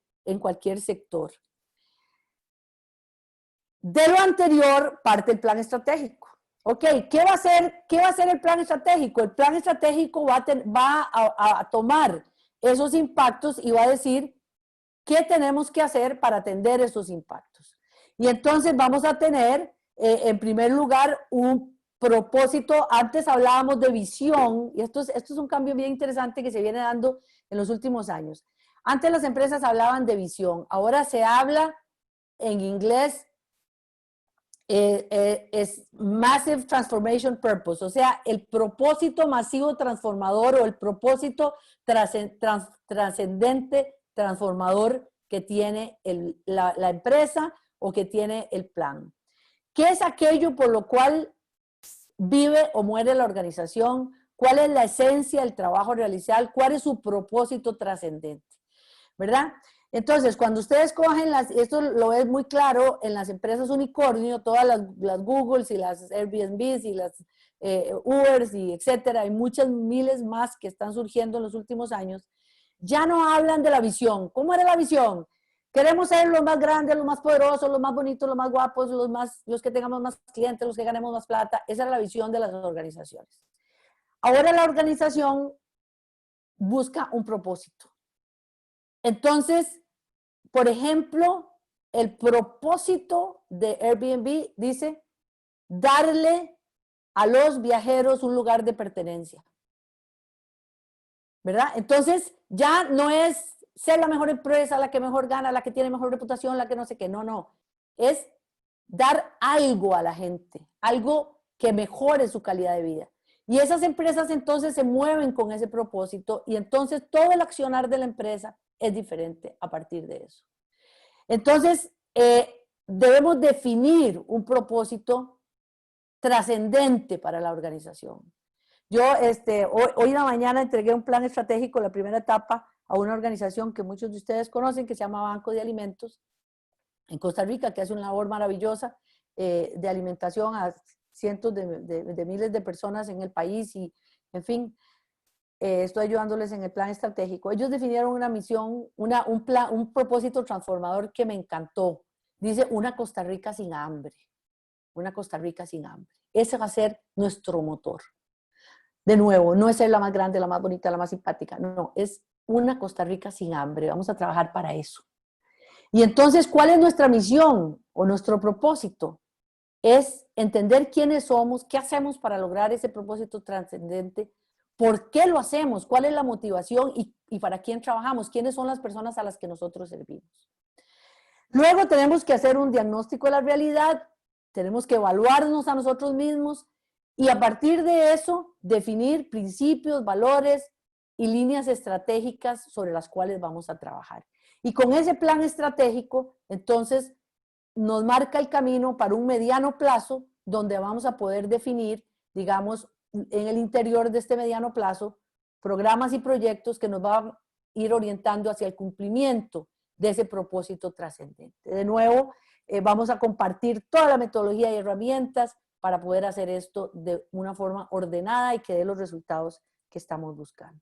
S2: sector. De lo anterior parte el plan estratégico. Ok, ¿qué va a hacer el plan estratégico? El plan estratégico va a tomar esos impactos y va a decir qué tenemos que hacer para atender esos impactos. Y entonces vamos a tener, en primer lugar, un propósito. Antes hablábamos de visión, y esto es un cambio bien interesante que se viene dando en los últimos años. Antes las empresas hablaban de visión, ahora se habla en inglés, es Massive Transformation Purpose, o sea, el propósito masivo transformador, o el propósito trascendente transformador que tiene la empresa o que tiene el plan. ¿Qué es aquello por lo cual vive o muere la organización? ¿Cuál es la esencia del trabajo realizado? ¿Cuál es su propósito trascendente? ¿Verdad? Entonces, cuando ustedes cogen esto lo es muy claro en las empresas unicornio, todas las Googles y las Airbnbs y las Ubers y etcétera, hay muchas miles más que están surgiendo en los últimos años, ya no hablan de la visión. ¿Cómo era la visión? Queremos ser los más grandes, los más poderosos, los más bonitos, los más guapos, los que tengamos más clientes, los que ganemos más plata. Esa era la visión de las organizaciones. Ahora la organización busca un propósito. Entonces, por ejemplo, el propósito de Airbnb dice darle a los viajeros un lugar de pertenencia, ¿verdad? Entonces, ya no es ser la mejor empresa, la que mejor gana, la que tiene mejor reputación, la que no sé qué. No, no. Es dar algo a la gente, algo que mejore su calidad de vida. Y esas empresas entonces se mueven con ese propósito y entonces todo el accionar de la empresa es diferente a partir de eso. Entonces, debemos definir un propósito trascendente para la organización. Yo hoy en la mañana entregué un plan estratégico, la primera etapa, a una organización que muchos de ustedes conocen, que se llama Banco de Alimentos, en Costa Rica, que hace una labor maravillosa de alimentación a cientos de miles de personas en el país y, en fin, estoy ayudándoles en el plan estratégico. Ellos definieron una misión, un propósito transformador que me encantó. Dice, una Costa Rica sin hambre. Una Costa Rica sin hambre. Ese va a ser nuestro motor. De nuevo, no es ser la más grande, la más bonita, la más simpática. No, es una Costa Rica sin hambre. Vamos a trabajar para eso. Y entonces, ¿cuál es nuestra misión o nuestro propósito? Es entender quiénes somos, qué hacemos para lograr ese propósito trascendente, por qué lo hacemos, cuál es la motivación y para quién trabajamos, quiénes son las personas a las que nosotros servimos. Luego tenemos que hacer un diagnóstico de la realidad, tenemos que evaluarnos a nosotros mismos y a partir de eso definir principios, valores y líneas estratégicas sobre las cuales vamos a trabajar. Y con ese plan estratégico, entonces, nos marca el camino para un mediano plazo donde vamos a poder definir, digamos, en el interior de este mediano plazo, programas y proyectos que nos van a ir orientando hacia el cumplimiento de ese propósito trascendente. De nuevo, vamos a compartir toda la metodología y herramientas para poder hacer esto de una forma ordenada y que dé los resultados que estamos buscando.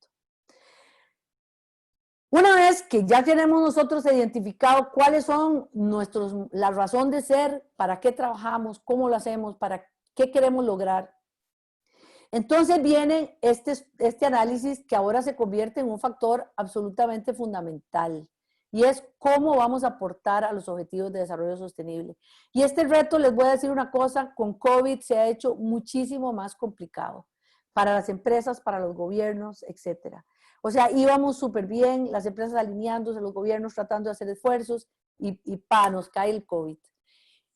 S2: Una vez que ya tenemos nosotros identificado cuáles son la razón de ser, para qué trabajamos, cómo lo hacemos, para qué queremos lograr, entonces viene este análisis que ahora se convierte en un factor absolutamente fundamental y es cómo vamos a aportar a los objetivos de desarrollo sostenible. Y este reto, les voy a decir una cosa, con COVID se ha hecho muchísimo más complicado para las empresas, para los gobiernos, etcétera. O sea, íbamos súper bien, las empresas alineándose, los gobiernos tratando de hacer esfuerzos y nos cae el COVID.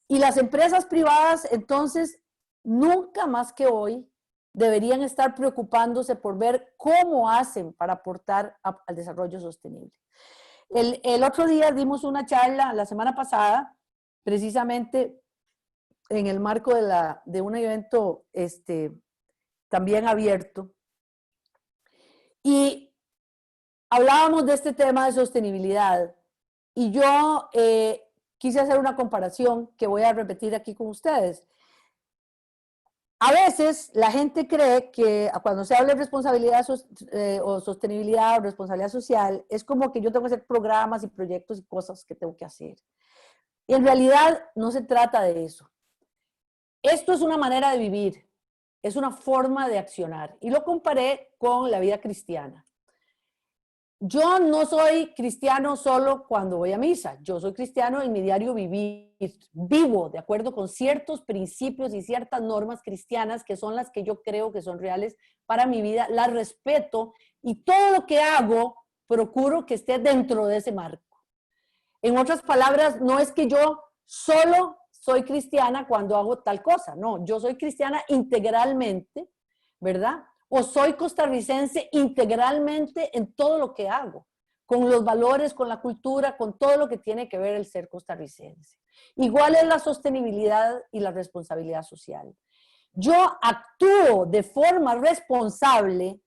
S2: Y las empresas privadas, entonces, nunca más que hoy, deberían estar preocupándose por ver cómo hacen para aportar al desarrollo sostenible. El otro día dimos una charla, la semana pasada, precisamente en el marco de un evento también abierto, y hablábamos de este tema de sostenibilidad y yo quise hacer una comparación que voy a repetir aquí con ustedes. A veces la gente cree que cuando se habla de responsabilidad o sostenibilidad o responsabilidad social, es como que yo tengo que hacer programas y proyectos y cosas que tengo que hacer. Y en realidad no se trata de eso. Esto es una manera de vivir, es una forma de accionar. Y lo comparé con la vida cristiana. Yo no soy cristiano solo cuando voy a misa, yo soy cristiano en mi diario vivir, vivo de acuerdo con ciertos principios y ciertas normas cristianas que son las que yo creo que son reales para mi vida, las respeto y todo lo que hago procuro que esté dentro de ese marco. En otras palabras, no es que yo solo soy cristiana cuando hago tal cosa, no, yo soy cristiana integralmente, ¿verdad? O soy costarricense integralmente en todo lo que hago, con los valores, con la cultura, con todo lo que tiene que ver el ser costarricense. Igual es la sostenibilidad y la responsabilidad social. Yo actúo de forma responsable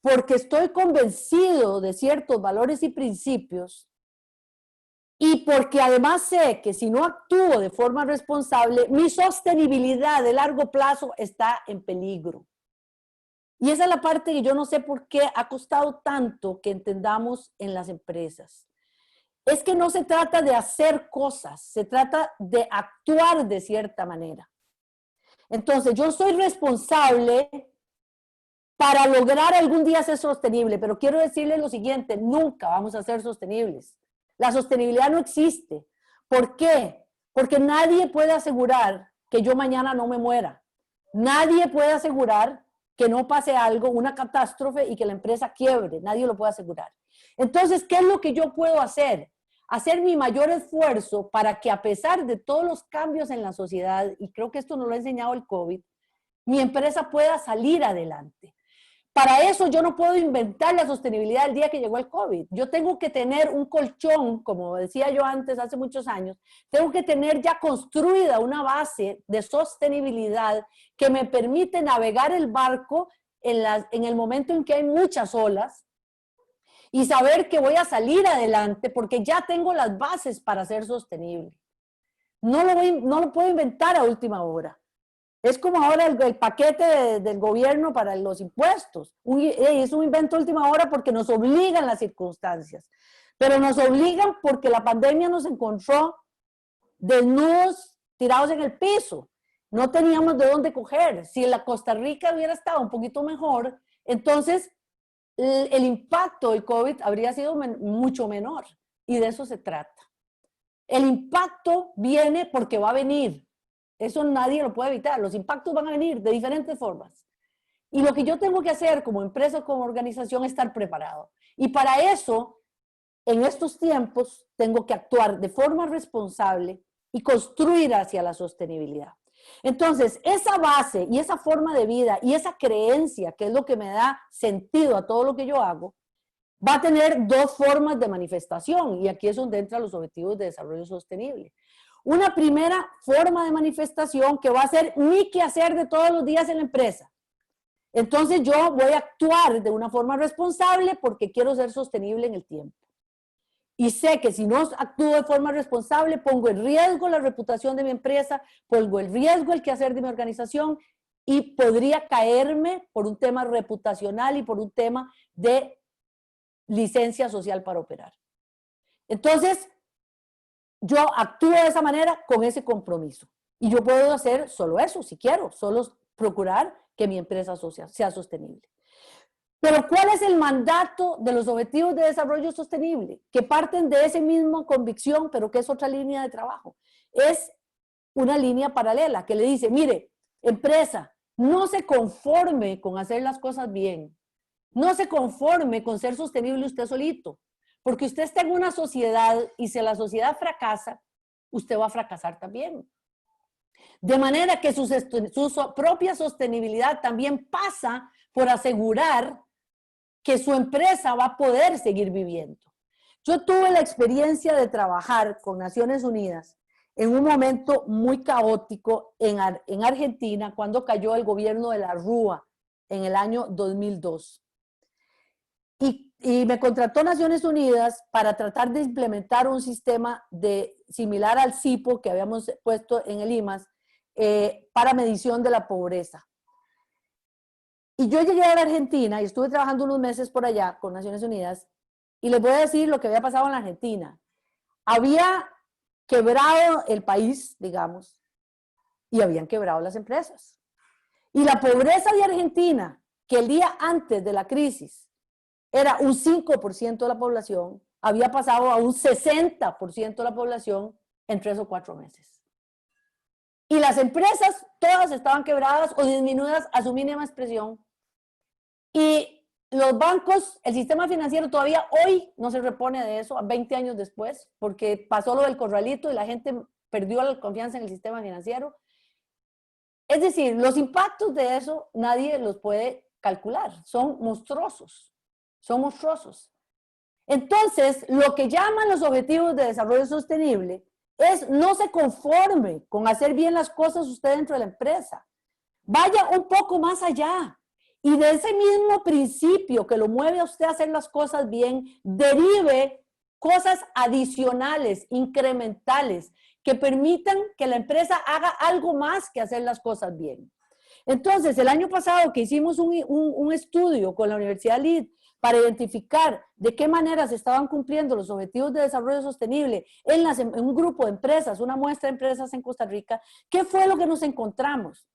S2: porque estoy convencido de ciertos valores y principios y porque además sé que si no actúo de forma responsable, mi sostenibilidad de largo plazo está en peligro. Y esa es la parte que yo no sé por qué ha costado tanto que entendamos en las empresas. Es que no se trata de hacer cosas, se trata de actuar de cierta manera. Entonces, yo soy responsable para lograr algún día ser sostenible, pero quiero decirles lo siguiente, nunca vamos a ser sostenibles. La sostenibilidad no existe. ¿Por qué? Porque nadie puede asegurar que yo mañana no me muera. Nadie puede asegurar que no pase algo, una catástrofe y que la empresa quiebre. Nadie lo puede asegurar. Entonces, ¿qué es lo que yo puedo hacer? Hacer mi mayor esfuerzo para que a pesar de todos los cambios en la sociedad, y creo que esto nos lo ha enseñado el COVID, mi empresa pueda salir adelante. Para eso yo no puedo inventar la sostenibilidad el día que llegó el COVID. Yo tengo que tener un colchón, como decía yo antes, hace muchos años, tengo que tener ya construida una base de sostenibilidad que me permite navegar el barco en el momento en que hay muchas olas y saber que voy a salir adelante porque ya tengo las bases para ser sostenible. No lo puedo inventar a última hora. Es como ahora el paquete del gobierno para los impuestos. Es un invento de última hora porque nos obligan las circunstancias. Pero nos obligan porque la pandemia nos encontró desnudos, tirados en el piso. No teníamos de dónde coger. Si la Costa Rica hubiera estado un poquito mejor, entonces el impacto del COVID habría sido mucho menor. Y de eso se trata. El impacto viene porque va a venir. Eso nadie lo puede evitar. Los impactos van a venir de diferentes formas. Y lo que yo tengo que hacer como empresa, como organización, es estar preparado. Y para eso, en estos tiempos, tengo que actuar de forma responsable y construir hacia la sostenibilidad. Entonces, esa base y esa forma de vida y esa creencia, que es lo que me da sentido a todo lo que yo hago, va a tener dos formas de manifestación. Y aquí es donde entran los objetivos de desarrollo sostenible. Una primera forma de manifestación que va a ser mi quehacer de todos los días en la empresa. Entonces yo voy a actuar de una forma responsable porque quiero ser sostenible en el tiempo. Y sé que si no actúo de forma responsable, pongo en riesgo la reputación de mi empresa, pongo en riesgo el quehacer de mi organización y podría caerme por un tema reputacional y por un tema de licencia social para operar. Entonces, yo actúo de esa manera con ese compromiso. Y yo puedo hacer solo eso, si quiero, solo procurar que mi empresa sea sostenible. Pero ¿cuál es el mandato de los objetivos de desarrollo sostenible? Que parten de esa misma convicción, pero que es otra línea de trabajo. Es una línea paralela que le dice, mire, empresa, no se conforme con hacer las cosas bien. No se conforme con ser sostenible usted solito. Porque usted está en una sociedad y si la sociedad fracasa, usted va a fracasar también. De manera que su propia sostenibilidad también pasa por asegurar que su empresa va a poder seguir viviendo. Yo tuve la experiencia de trabajar con Naciones Unidas en un momento muy caótico en Argentina cuando cayó el gobierno de la Rúa en el año 2002. Y me contrató Naciones Unidas para tratar de implementar un sistema similar al CIPO que habíamos puesto en el IMAS para medición de la pobreza. Y yo llegué a la Argentina y estuve trabajando unos meses por allá con Naciones Unidas y les voy a decir lo que había pasado en la Argentina. Había quebrado el país, digamos, y habían quebrado las empresas. Y la pobreza de Argentina, que el día antes de la crisis era un 5% de la población, había pasado a un 60% de la población en 3 o 4 meses. Y las empresas todas estaban quebradas o disminuidas a su mínima expresión. Y los bancos, el sistema financiero todavía hoy no se repone de eso, 20 años después, porque pasó lo del corralito y la gente perdió la confianza en el sistema financiero. Es decir, los impactos de eso nadie los puede calcular, son monstruosos. Son monstruosos. Entonces, lo que llaman los objetivos de desarrollo sostenible es no se conforme con hacer bien las cosas usted dentro de la empresa. Vaya un poco más allá. Y de ese mismo principio que lo mueve a usted a hacer las cosas bien, derive cosas adicionales, incrementales, que permitan que la empresa haga algo más que hacer las cosas bien. Entonces, el año pasado que hicimos un estudio con la Universidad LID para identificar de qué manera se estaban cumpliendo los objetivos de desarrollo sostenible en un grupo de empresas, una muestra de empresas en Costa Rica, ¿qué fue lo que nos encontramos?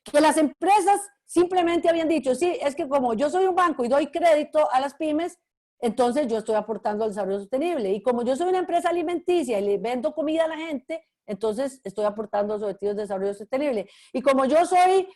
S2: Que las empresas simplemente habían dicho, sí, es que como yo soy un banco y doy crédito a las pymes, entonces yo estoy aportando al desarrollo sostenible. Y como yo soy una empresa alimenticia y le vendo comida a la gente, entonces estoy aportando los objetivos de desarrollo sostenible. Y como yo soy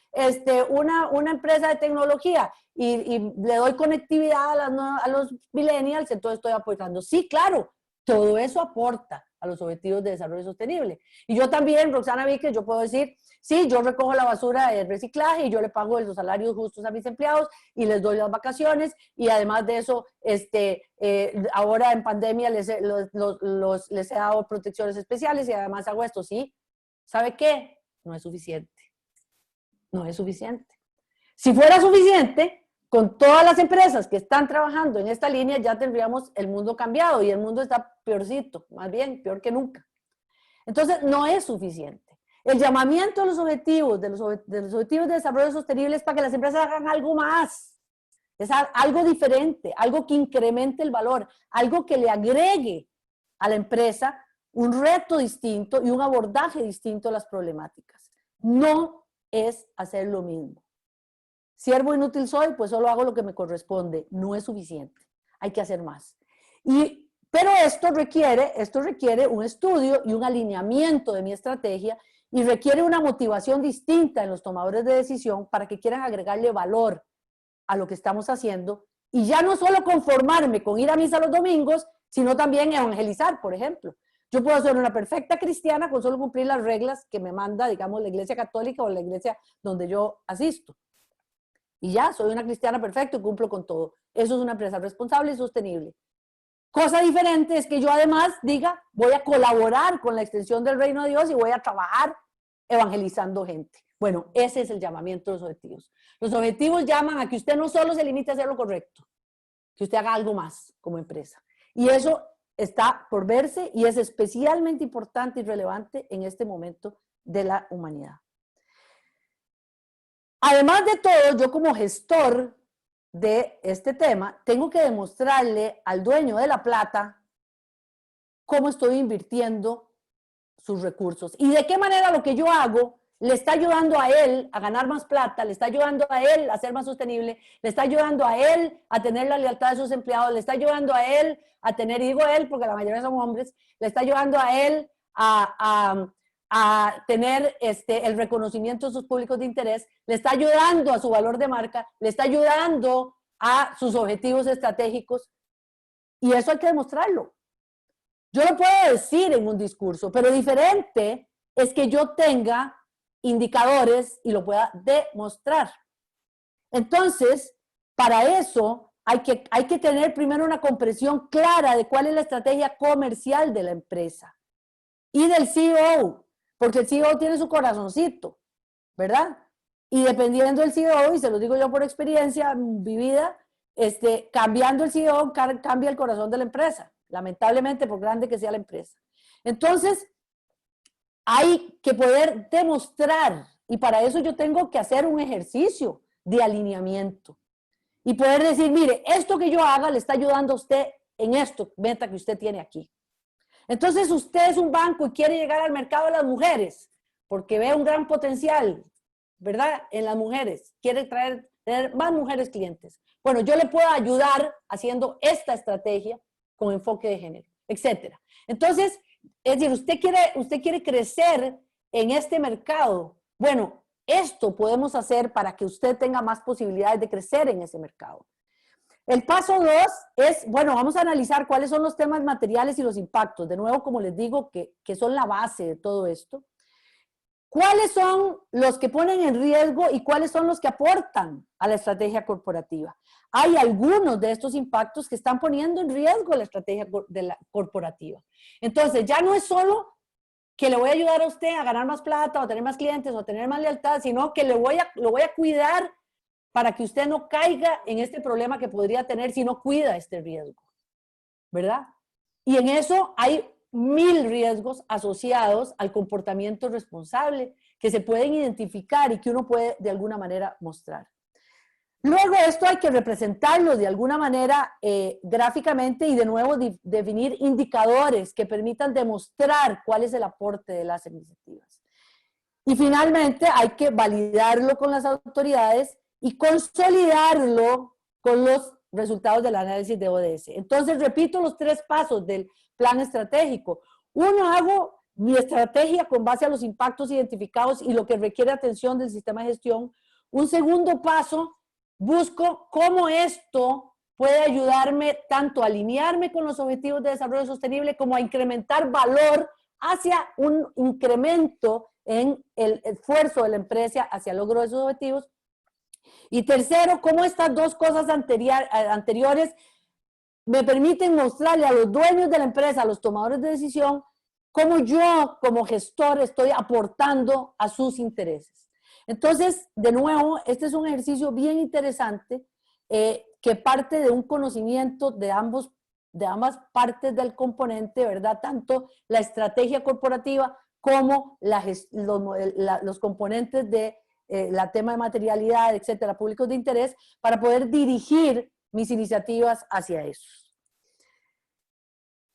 S2: una empresa de tecnología y le doy conectividad a los millennials, entonces estoy aportando. Sí, claro, todo eso aporta a los objetivos de desarrollo sostenible. Y yo también, Roxana Víquez, yo puedo decir, sí, yo recojo la basura del reciclaje y yo le pago los salarios justos a mis empleados y les doy las vacaciones y además de eso, ahora en pandemia les he dado protecciones especiales y además hago esto, ¿sí? ¿Sabe qué? No es suficiente. No es suficiente. Si fuera suficiente, con todas las empresas que están trabajando en esta línea, ya tendríamos el mundo cambiado y el mundo está peorcito, más bien, peor que nunca. Entonces, no es suficiente. El llamamiento a los objetivos, de los objetivos de desarrollo sostenible es para que las empresas hagan algo más. Es algo diferente, algo que incremente el valor, algo que le agregue a la empresa un reto distinto y un abordaje distinto a las problemáticas. No es hacer lo mismo. Siervo inútil soy, pues solo hago lo que me corresponde. No es suficiente. Hay que hacer más. Pero esto requiere un estudio y un alineamiento de mi estrategia y requiere una motivación distinta en los tomadores de decisión para que quieran agregarle valor a lo que estamos haciendo y ya no solo conformarme con ir a misa los domingos, sino también evangelizar, por ejemplo. Yo puedo ser una perfecta cristiana con solo cumplir las reglas que me manda, digamos, la Iglesia Católica o la iglesia donde yo asisto. Y ya, soy una cristiana perfecta y cumplo con todo. Eso es una empresa responsable y sostenible. Cosa diferente es que yo además diga, voy a colaborar con la extensión del reino de Dios y voy a trabajar evangelizando gente. Bueno, ese es el llamamiento de los objetivos. Los objetivos llaman a que usted no solo se limite a hacer lo correcto, que usted haga algo más como empresa. Y eso está por verse y es especialmente importante y relevante en este momento de la humanidad. Además de todo, yo como gestor de este tema, tengo que demostrarle al dueño de la plata cómo estoy invirtiendo sus recursos y de qué manera lo que yo hago le está ayudando a él a ganar más plata, le está ayudando a él a ser más sostenible, le está ayudando a él a tener la lealtad de sus empleados, le está ayudando a él a tener, y digo él porque la mayoría son hombres, le está ayudando a él a tener el reconocimiento de sus públicos de interés, le está ayudando a su valor de marca, le está ayudando a sus objetivos estratégicos y eso hay que demostrarlo. Yo lo puedo decir en un discurso, pero diferente es que yo tenga indicadores y lo pueda demostrar. Entonces, para eso hay que tener primero una comprensión clara de cuál es la estrategia comercial de la empresa y del CEO, porque el CEO tiene su corazoncito, ¿verdad? Y dependiendo del CEO, y se lo digo yo por experiencia vivida, cambiando el CEO cambia el corazón de la empresa, lamentablemente por grande que sea la empresa. Entonces, hay que poder demostrar, y para eso yo tengo que hacer un ejercicio de alineamiento y poder decir, mire, esto que yo haga le está ayudando a usted en esto, meta que usted tiene aquí. Entonces usted es un banco y quiere llegar al mercado de las mujeres porque ve un gran potencial, ¿verdad? En las mujeres, quiere tener más mujeres clientes. Bueno, yo le puedo ayudar haciendo esta estrategia con enfoque de género, etcétera. Entonces, es decir, usted quiere crecer en este mercado. Bueno, esto podemos hacer para que usted tenga más posibilidades de crecer en ese mercado. El paso 2 es, bueno, vamos a analizar cuáles son los temas materiales y los impactos. De nuevo, como les digo, que son la base de todo esto. ¿Cuáles son los que ponen en riesgo y cuáles son los que aportan a la estrategia corporativa? Hay algunos de estos impactos que están poniendo en riesgo la estrategia corporativa. Entonces, ya no es solo que le voy a ayudar a usted a ganar más plata o a tener más clientes o a tener más lealtad, sino que lo voy a cuidar para que usted no caiga en este problema que podría tener si no cuida este riesgo, ¿verdad? Y en eso hay 1000 riesgos asociados al comportamiento responsable que se pueden identificar y que uno puede de alguna manera mostrar. Luego esto hay que representarlo de alguna manera gráficamente y de nuevo definir indicadores que permitan demostrar cuál es el aporte de las iniciativas. Y finalmente hay que validarlo con las autoridades y consolidarlo con los resultados del análisis de ODS. Entonces, repito los 3 pasos del plan estratégico. Uno, hago mi estrategia con base a los impactos identificados y lo que requiere atención del sistema de gestión. Un segundo paso, busco cómo esto puede ayudarme tanto a alinearme con los objetivos de desarrollo sostenible como a incrementar valor hacia un incremento en el esfuerzo de la empresa hacia el logro de esos objetivos. Y tercero, cómo estas dos cosas anteriores me permiten mostrarle a los dueños de la empresa, a los tomadores de decisión, cómo yo como gestor estoy aportando a sus intereses. Entonces, de nuevo, este es un ejercicio bien interesante que parte de un conocimiento de ambas partes del componente, ¿verdad? Tanto la estrategia corporativa como los componentes de la tema de materialidad, etcétera, públicos de interés, para poder dirigir mis iniciativas hacia eso.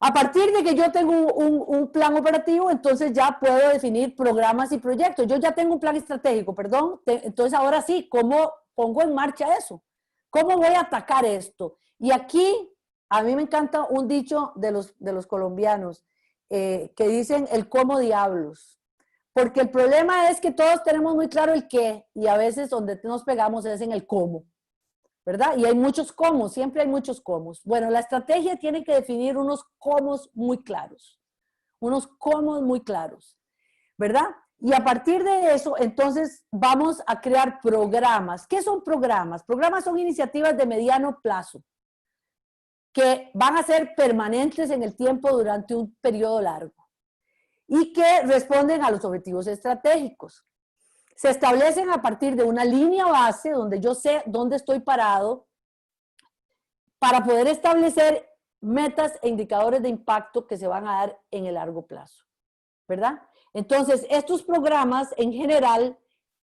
S2: A partir de que yo tengo un plan operativo, entonces ya puedo definir programas y proyectos. Yo ya tengo un plan estratégico, perdón. Entonces ahora sí, ¿cómo pongo en marcha eso? ¿Cómo voy a atacar esto? Y aquí a mí me encanta un dicho de los colombianos que dicen el cómo diablos. Porque el problema es que todos tenemos muy claro el qué y a veces donde nos pegamos es en el cómo. ¿Verdad? Y hay muchos cómo, siempre hay muchos cómo. Bueno, la estrategia tiene que definir unos cómo muy claros, ¿verdad? Y a partir de eso, entonces, vamos a crear programas. ¿Qué son programas? Programas son iniciativas de mediano plazo que van a ser permanentes en el tiempo durante un periodo largo y que responden a los objetivos estratégicos. Se establecen a partir de una línea base donde yo sé dónde estoy parado para poder establecer metas e indicadores de impacto que se van a dar en el largo plazo, ¿verdad? Entonces, estos programas en general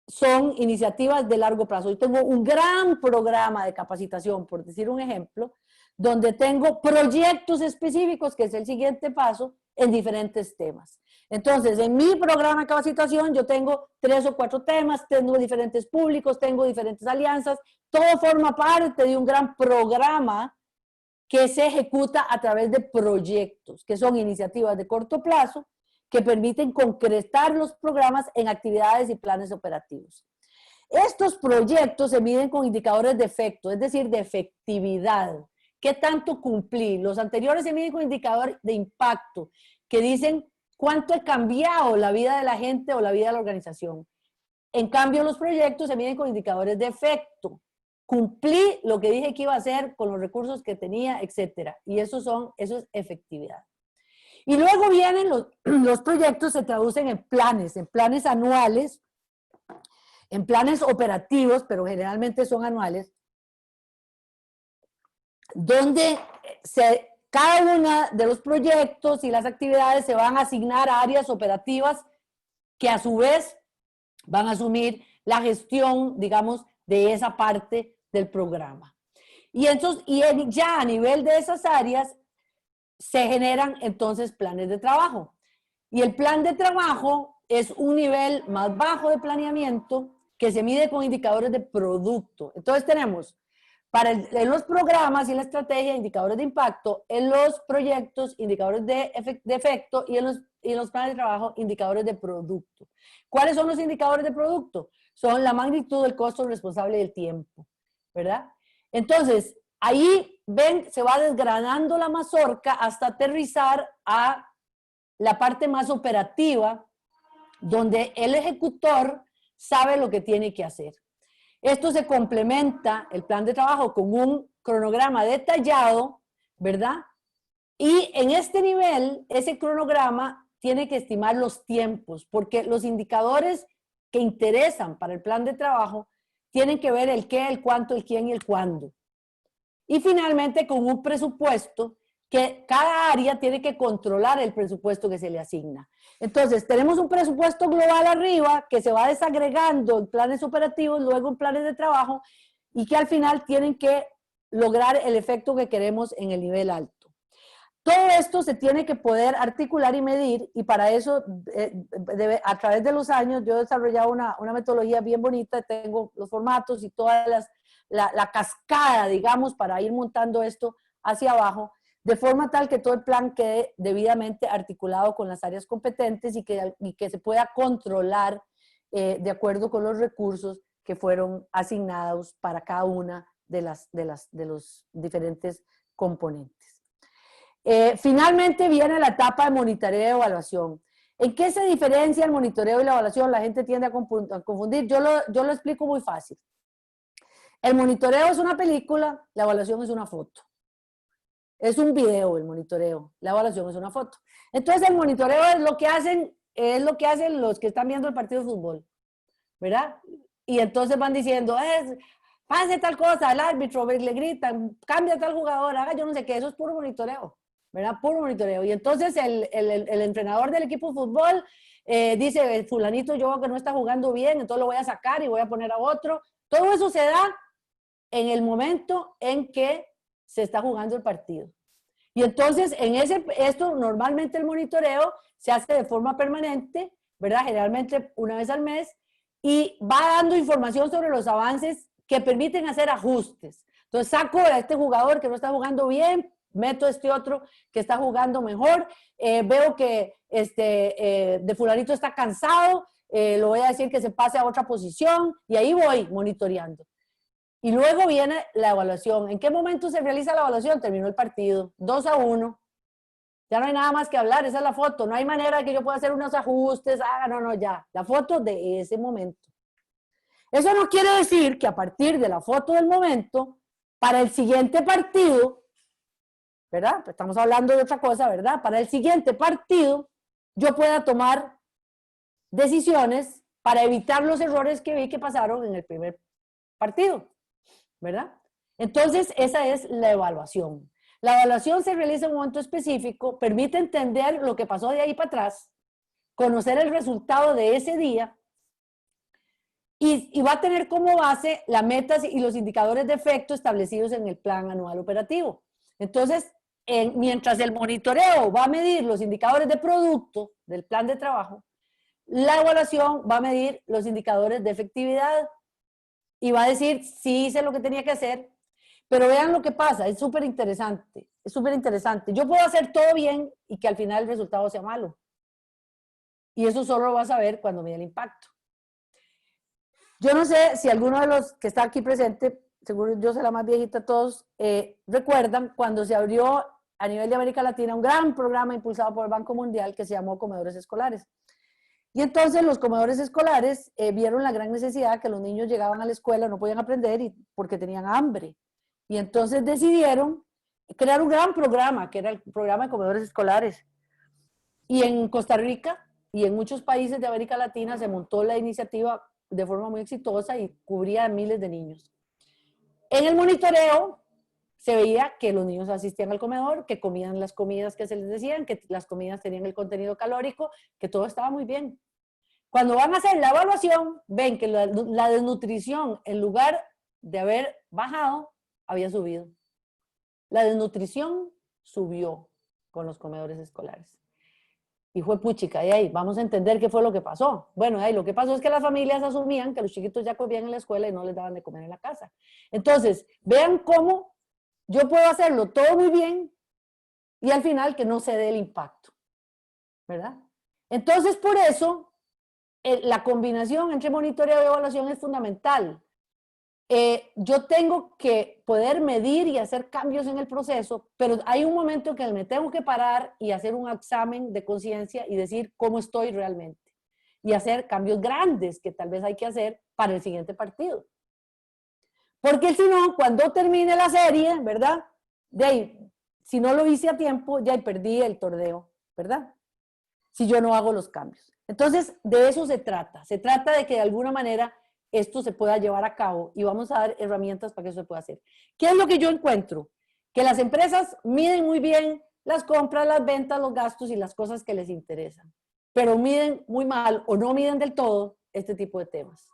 S2: son iniciativas de largo plazo. Yo tengo un gran programa de capacitación, por decir un ejemplo, donde tengo proyectos específicos, que es el siguiente paso, en diferentes temas. Entonces, en mi programa de capacitación yo tengo 3 o 4 temas, tengo diferentes públicos, tengo diferentes alianzas, todo forma parte de un gran programa que se ejecuta a través de proyectos, que son iniciativas de corto plazo, que permiten concretar los programas en actividades y planes operativos. Estos proyectos se miden con indicadores de efecto, es decir, de efectividad. ¿Qué tanto cumplí? Los anteriores se miden con indicador de impacto, que dicen cuánto he cambiado la vida de la gente o la vida de la organización. En cambio, los proyectos se miden con indicadores de efecto. Cumplí lo que dije que iba a hacer con los recursos que tenía, etcétera. Y eso es efectividad. Y luego vienen los proyectos, se traducen en planes anuales, en planes operativos, pero generalmente son anuales, donde cada uno de los proyectos y las actividades se van a asignar a áreas operativas que a su vez van a asumir la gestión, digamos, de esa parte del programa. Y ya a nivel de esas áreas se generan entonces planes de trabajo. Y el plan de trabajo es un nivel más bajo de planeamiento que se mide con indicadores de producto. Entonces tenemos en los programas y la estrategia, indicadores de impacto; en los proyectos, indicadores de efecto; y en los planes de trabajo, indicadores de producto. ¿Cuáles son los indicadores de producto? Son la magnitud, el costo, responsable y el tiempo, ¿verdad? Entonces, ahí ven, se va desgranando la mazorca hasta aterrizar a la parte más operativa, donde el ejecutor sabe lo que tiene que hacer. Esto se complementa, el plan de trabajo, con un cronograma detallado, ¿verdad? Y en este nivel, ese cronograma tiene que estimar los tiempos, porque los indicadores que interesan para el plan de trabajo tienen que ver el qué, el cuánto, el quién y el cuándo. Y finalmente, con un presupuesto que cada área tiene que controlar el presupuesto que se le asigna. Entonces, tenemos un presupuesto global arriba que se va desagregando en planes operativos, luego en planes de trabajo, y que al final tienen que lograr el efecto que queremos en el nivel alto. Todo esto se tiene que poder articular y medir, y para eso, a través de los años, yo he desarrollado una metodología bien bonita, tengo los formatos y toda la cascada, digamos, para ir montando esto hacia abajo, de forma tal que todo el plan quede debidamente articulado con las áreas competentes y que se pueda controlar de acuerdo con los recursos que fueron asignados para cada una de los diferentes componentes. Finalmente viene la etapa de monitoreo y evaluación. ¿En qué se diferencia el monitoreo y la evaluación? La gente tiende a confundir. Yo lo explico muy fácil. El monitoreo es una película, la evaluación es una foto. Es un video el monitoreo, la evaluación es una foto. Entonces el monitoreo es lo que hacen los que están viendo el partido de fútbol, ¿verdad? Y entonces van diciendo, pase tal cosa, al árbitro le gritan, cambia tal jugador, haga yo no sé qué, eso es puro monitoreo, ¿verdad? Puro monitoreo. Y entonces el entrenador del equipo de fútbol dice, fulanito yo veo que no está jugando bien, entonces lo voy a sacar y voy a poner a otro. Todo eso se da en el momento en que se está jugando el partido. Y entonces, esto normalmente el monitoreo se hace de forma permanente, ¿verdad? Generalmente una vez al mes, y va dando información sobre los avances que permiten hacer ajustes. Entonces, saco a este jugador que no está jugando bien, meto a este otro que está jugando mejor, veo que de fulanito está cansado, lo voy a decir que se pase a otra posición, y ahí voy monitoreando. Y luego viene la evaluación. ¿En qué momento se realiza la evaluación? Terminó el partido, 2-1. Ya no hay nada más que hablar, esa es la foto. No hay manera de que yo pueda hacer unos ajustes. No, ya. La foto de ese momento. Eso no quiere decir que a partir de la foto del momento, para el siguiente partido, ¿verdad? Estamos hablando de otra cosa, ¿verdad? Para el siguiente partido, yo pueda tomar decisiones para evitar los errores que vi que pasaron en el primer partido, ¿verdad? Entonces, esa es la evaluación. La evaluación se realiza en un momento específico, permite entender lo que pasó de ahí para atrás, conocer el resultado de ese día y va a tener como base las metas y los indicadores de efecto establecidos en el plan anual operativo. Entonces, mientras el monitoreo va a medir los indicadores de producto del plan de trabajo, la evaluación va a medir los indicadores de efectividad y va a decir si hice lo que tenía que hacer. Pero vean lo que pasa, es súper interesante, es súper interesante. Yo puedo hacer todo bien y que al final el resultado sea malo. Y eso solo lo vas a ver cuando mide el impacto. Yo no sé si alguno de los que está aquí presente, seguro yo soy la más viejita de todos, recuerdan cuando se abrió a nivel de América Latina un gran programa impulsado por el Banco Mundial que se llamó Comedores Escolares. Y entonces los comedores escolares vieron la gran necesidad que los niños llegaban a la escuela, no podían aprender porque tenían hambre. Y entonces decidieron crear un gran programa, que era el programa de comedores escolares. Y en Costa Rica y en muchos países de América Latina se montó la iniciativa de forma muy exitosa y cubría a miles de niños. En el monitoreo se veía que los niños asistían al comedor, que comían las comidas que se les decían, que las comidas tenían el contenido calórico, que todo estaba muy bien. Cuando van a hacer la evaluación, ven que la desnutrición, en lugar de haber bajado, había subido. La desnutrición subió con los comedores escolares. Y fue puchica, y ahí vamos a entender qué fue lo que pasó. Bueno, ahí lo que pasó es que las familias asumían que los chiquitos ya comían en la escuela y no les daban de comer en la casa. Entonces, vean cómo yo puedo hacerlo todo muy bien y al final que no se dé el impacto, ¿verdad? Entonces, por eso, la combinación entre monitoreo y evaluación es fundamental. Yo tengo que poder medir y hacer cambios en el proceso, pero hay un momento en que me tengo que parar y hacer un examen de conciencia y decir cómo estoy realmente. Y hacer cambios grandes que tal vez hay que hacer para el siguiente partido. Porque si no, cuando termine la serie, ¿verdad? De ahí, si no lo hice a tiempo, ya perdí el torneo, ¿verdad? Si yo no hago los cambios. Entonces, de eso se trata. Se trata de que de alguna manera esto se pueda llevar a cabo y vamos a dar herramientas para que eso se pueda hacer. ¿Qué es lo que yo encuentro? Que las empresas miden muy bien las compras, las ventas, los gastos y las cosas que les interesan, pero miden muy mal o no miden del todo este tipo de temas.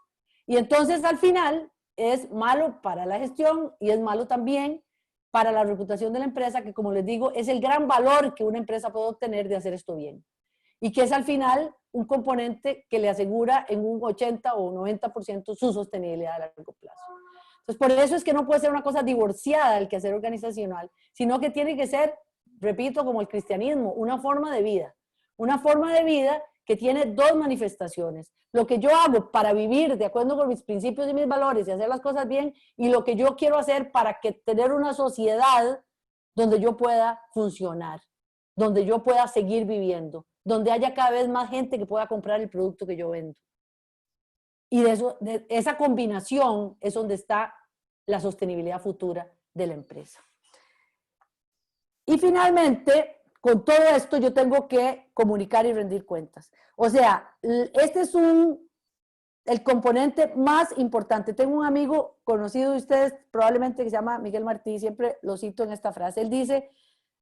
S2: Y entonces al final es malo para la gestión y es malo también para la reputación de la empresa, que como les digo, es el gran valor que una empresa puede obtener de hacer esto bien. Y que es al final un componente que le asegura en un 80 o 90% su sostenibilidad a largo plazo. Entonces, por eso es que no puede ser una cosa divorciada del quehacer organizacional, sino que tiene que ser repito, como el cristianismo, una forma de vida. Una forma de vida que tiene dos manifestaciones. Lo que yo hago para vivir de acuerdo con mis principios y mis valores y hacer las cosas bien, y lo que yo quiero hacer para tener una sociedad donde yo pueda funcionar, donde yo pueda seguir viviendo, donde haya cada vez más gente que pueda comprar el producto que yo vendo. Y de esa combinación es donde está la sostenibilidad futura de la empresa. Y finalmente, con todo esto yo tengo que comunicar y rendir cuentas. O sea, este es el componente más importante. Tengo un amigo conocido de ustedes, probablemente, que se llama Miguel Martí, siempre lo cito en esta frase. Él dice,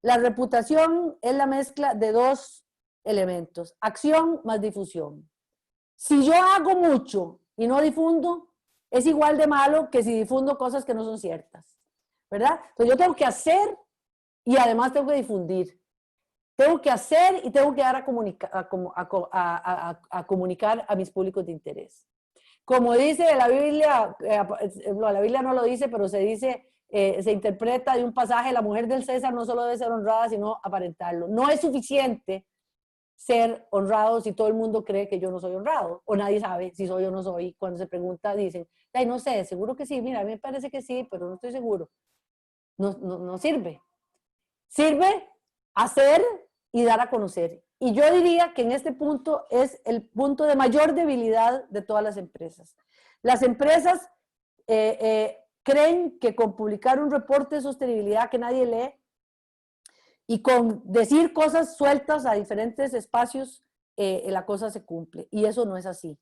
S2: la reputación es la mezcla de dos elementos, acción más difusión. Si yo hago mucho y no difundo, es igual de malo que si difundo cosas que no son ciertas, ¿verdad? Entonces yo tengo que hacer y además tengo que difundir. Tengo que hacer y tengo que dar a comunicar a mis públicos de interés. Como dice la Biblia, la Biblia no lo dice, pero se dice, se interpreta de un pasaje, la mujer del César no solo debe ser honrada, sino aparentarlo. No es suficiente ser honrado si todo el mundo cree que yo no soy honrado, o nadie sabe si soy o no soy. Cuando se pregunta, dicen, ay, no sé, seguro que sí, mira, a mí me parece que sí, pero no estoy seguro. No sirve. Sirve hacer y dar a conocer. Y yo diría que en este punto es el punto de mayor debilidad de todas las empresas. Las empresas creen que con publicar un reporte de sostenibilidad que nadie lee y con decir cosas sueltas a diferentes espacios, la cosa se cumple. Y eso no es así.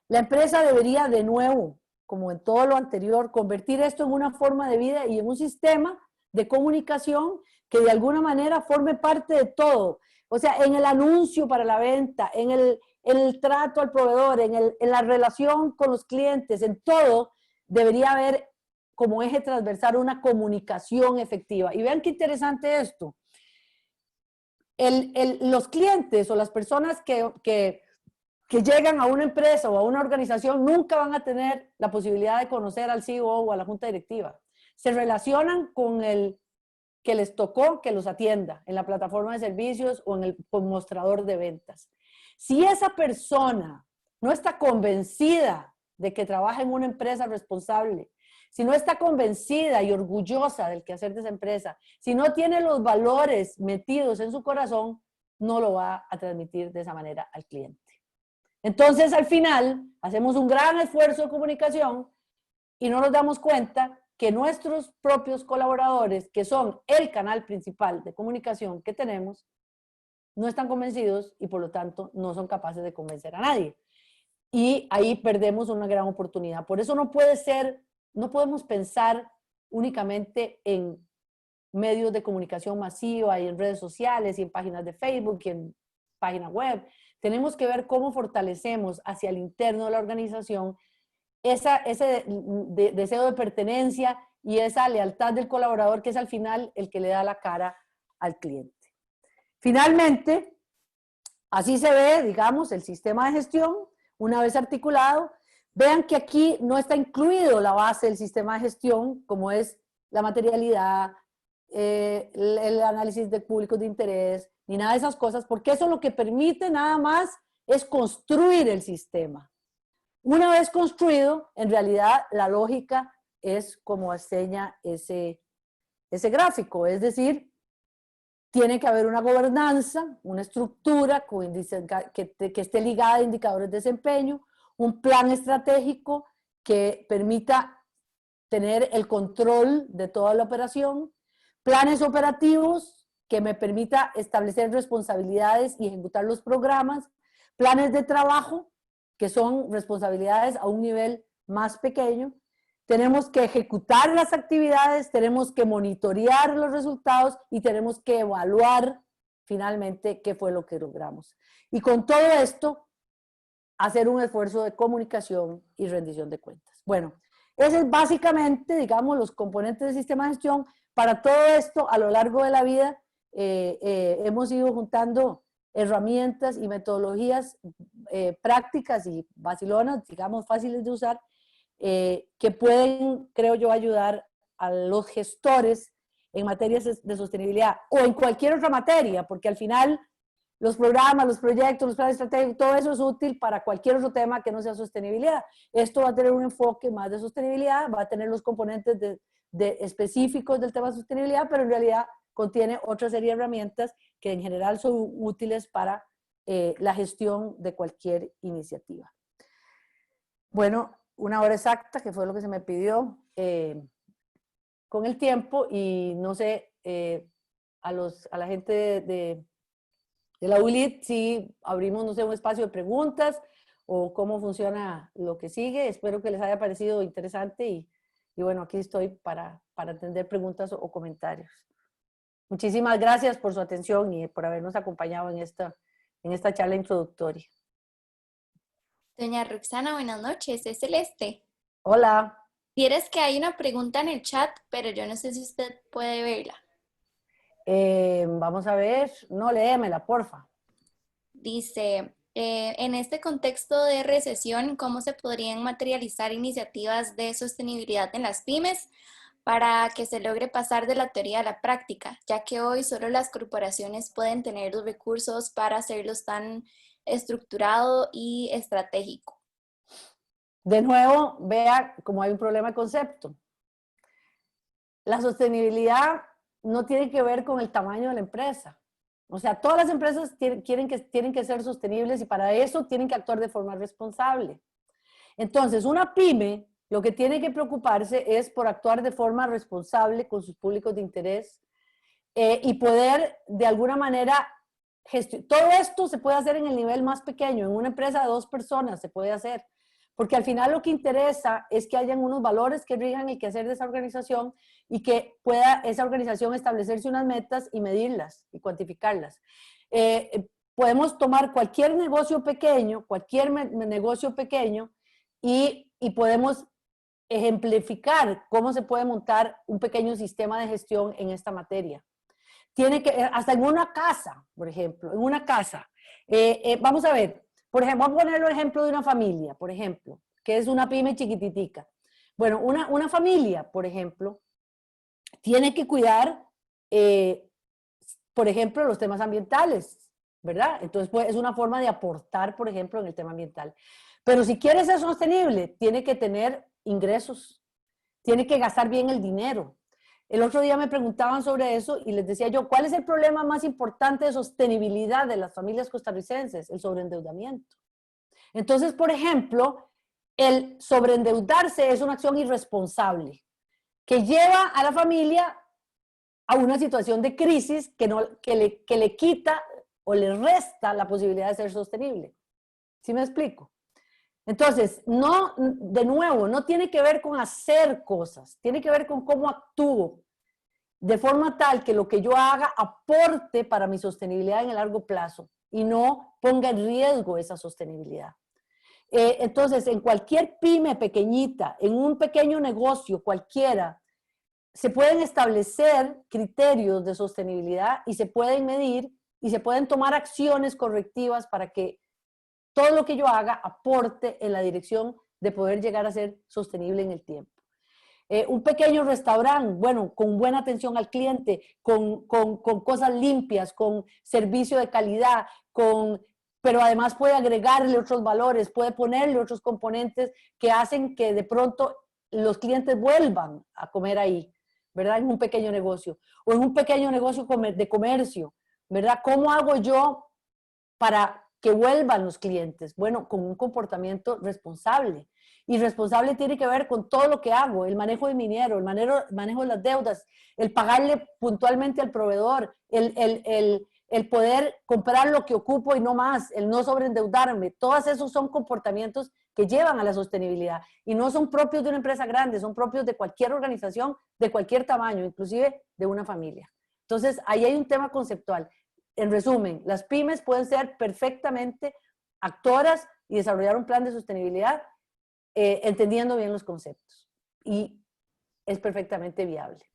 S2: La empresa debería, de nuevo, como en todo lo anterior, convertir esto en una forma de vida y en un sistema de comunicación que de alguna manera forme parte de todo. O sea, en el anuncio para la venta, en el trato al proveedor, en la relación con los clientes, en todo, debería haber como eje transversal una comunicación efectiva. Y vean qué interesante esto. Los clientes o las personas que llegan a una empresa o a una organización nunca van a tener la posibilidad de conocer al CEO o a la junta directiva. Se relacionan con el que les tocó que los atienda en la plataforma de servicios o en el mostrador de ventas. Si esa persona no está convencida de que trabaja en una empresa responsable, si no está convencida y orgullosa del quehacer de esa empresa, si no tiene los valores metidos en su corazón, no lo va a transmitir de esa manera al cliente. Entonces, al final, hacemos un gran esfuerzo de comunicación y no nos damos cuenta que nuestros propios colaboradores, que son el canal principal de comunicación que tenemos, no están convencidos y por lo tanto no son capaces de convencer a nadie. Y ahí perdemos una gran oportunidad. Por eso no podemos pensar únicamente en medios de comunicación masiva y en redes sociales y en páginas de Facebook y en página web. Tenemos que ver cómo fortalecemos hacia el interno de la organización ese deseo de pertenencia y esa lealtad del colaborador, que es al final el que le da la cara al cliente. Finalmente, así se ve, digamos, el sistema de gestión, una vez articulado. Vean que aquí no está incluido la base del sistema de gestión, como es la materialidad, el análisis de públicos de interés, ni nada de esas cosas, porque eso lo que permite nada más es construir el sistema. Una vez construido, en realidad la lógica es como enseña ese gráfico, es decir, tiene que haber una gobernanza, una estructura que esté ligada a indicadores de desempeño, un plan estratégico que permita tener el control de toda la operación, planes operativos que me permita establecer responsabilidades y ejecutar los programas, planes de trabajo que son responsabilidades a un nivel más pequeño. Tenemos que ejecutar las actividades, tenemos que monitorear los resultados y tenemos que evaluar finalmente qué fue lo que logramos. Y con todo esto, hacer un esfuerzo de comunicación y rendición de cuentas. Bueno, ese es básicamente, digamos, los componentes del sistema de gestión. Para todo esto, a lo largo de la vida, hemos ido juntando herramientas y metodologías prácticas y vacilonas, digamos, fáciles de usar, que pueden, creo yo, ayudar a los gestores en materias de sostenibilidad o en cualquier otra materia, porque al final los programas, los proyectos, los planes estratégicos, todo eso es útil para cualquier otro tema que no sea sostenibilidad. Esto va a tener un enfoque más de sostenibilidad, va a tener los componentes específicos del tema de sostenibilidad, pero en realidad contiene otra serie de herramientas que en general son útiles para la gestión de cualquier iniciativa. Bueno, una hora exacta, que fue lo que se me pidió con el tiempo, y no sé, a la gente de la ULIT si abrimos, no sé, un espacio de preguntas o cómo funciona lo que sigue. Espero que les haya parecido interesante y bueno, aquí estoy para atender preguntas o comentarios. Muchísimas gracias por su atención y por habernos acompañado en esta charla introductoria.
S3: Doña Roxana, buenas noches, es Celeste.
S2: Hola.
S3: Vieras que hay una pregunta en el chat, pero yo no sé si usted puede verla.
S2: Vamos a ver, no, léemela, porfa.
S3: Dice, en este contexto de recesión, ¿cómo se podrían materializar iniciativas de sostenibilidad en las pymes para que se logre pasar de la teoría a la práctica, ya que hoy solo las corporaciones pueden tener los recursos para hacerlos tan estructurado y estratégico?
S2: De nuevo, vea cómo hay un problema de concepto. La sostenibilidad no tiene que ver con el tamaño de la empresa. O sea, todas las empresas tienen que ser sostenibles y para eso tienen que actuar de forma responsable. Entonces, una pyme lo que tiene que preocuparse es por actuar de forma responsable con sus públicos de interés y poder de alguna manera gestionar. Todo esto se puede hacer en el nivel más pequeño, en una empresa de 2 personas se puede hacer, porque al final lo que interesa es que hayan unos valores que rijan el quehacer de esa organización y que pueda esa organización establecerse unas metas y medirlas y cuantificarlas. Podemos tomar cualquier negocio pequeño y podemos ejemplificar cómo se puede montar un pequeño sistema de gestión en esta materia. Hasta en una casa, por ejemplo, en una casa. Vamos a ver, por ejemplo, vamos a poner el ejemplo de una familia, por ejemplo, que es una pyme chiquititica. Bueno, una familia, por ejemplo, tiene que cuidar, por ejemplo, los temas ambientales, ¿verdad? Entonces, pues, es una forma de aportar, por ejemplo, en el tema ambiental. Pero si quiere ser sostenible, tiene que tener ingresos, tiene que gastar bien el dinero. El otro día me preguntaban sobre eso y les decía yo, ¿cuál es el problema más importante de sostenibilidad de las familias costarricenses? El sobreendeudamiento. Entonces, por ejemplo, el sobreendeudarse es una acción irresponsable que lleva a la familia a una situación de crisis que le quita o le resta la posibilidad de ser sostenible. ¿Sí me explico? Entonces, no, de nuevo, no tiene que ver con hacer cosas, tiene que ver con cómo actúo, de forma tal que lo que yo haga aporte para mi sostenibilidad en el largo plazo y no ponga en riesgo esa sostenibilidad. Entonces, en cualquier pyme pequeñita, en un pequeño negocio cualquiera, se pueden establecer criterios de sostenibilidad y se pueden medir y se pueden tomar acciones correctivas para que todo lo que yo haga aporte en la dirección de poder llegar a ser sostenible en el tiempo. Un pequeño restaurante, bueno, con buena atención al cliente, con cosas limpias, con servicio de calidad, pero además puede agregarle otros valores, puede ponerle otros componentes que hacen que de pronto los clientes vuelvan a comer ahí, ¿verdad? En un pequeño negocio o en un pequeño negocio de comercio, ¿verdad? ¿Cómo hago yo para que vuelvan los clientes? Bueno, con un comportamiento responsable. Y responsable tiene que ver con todo lo que hago, el manejo de mi dinero, el manejo de las deudas, el pagarle puntualmente al proveedor, el poder comprar lo que ocupo y no más, el no sobreendeudarme. Todos esos son comportamientos que llevan a la sostenibilidad y no son propios de una empresa grande, son propios de cualquier organización, de cualquier tamaño, inclusive de una familia. Entonces, ahí hay un tema conceptual. En resumen, las pymes pueden ser perfectamente actoras y desarrollar un plan de sostenibilidad entendiendo bien los conceptos. Y es perfectamente viable.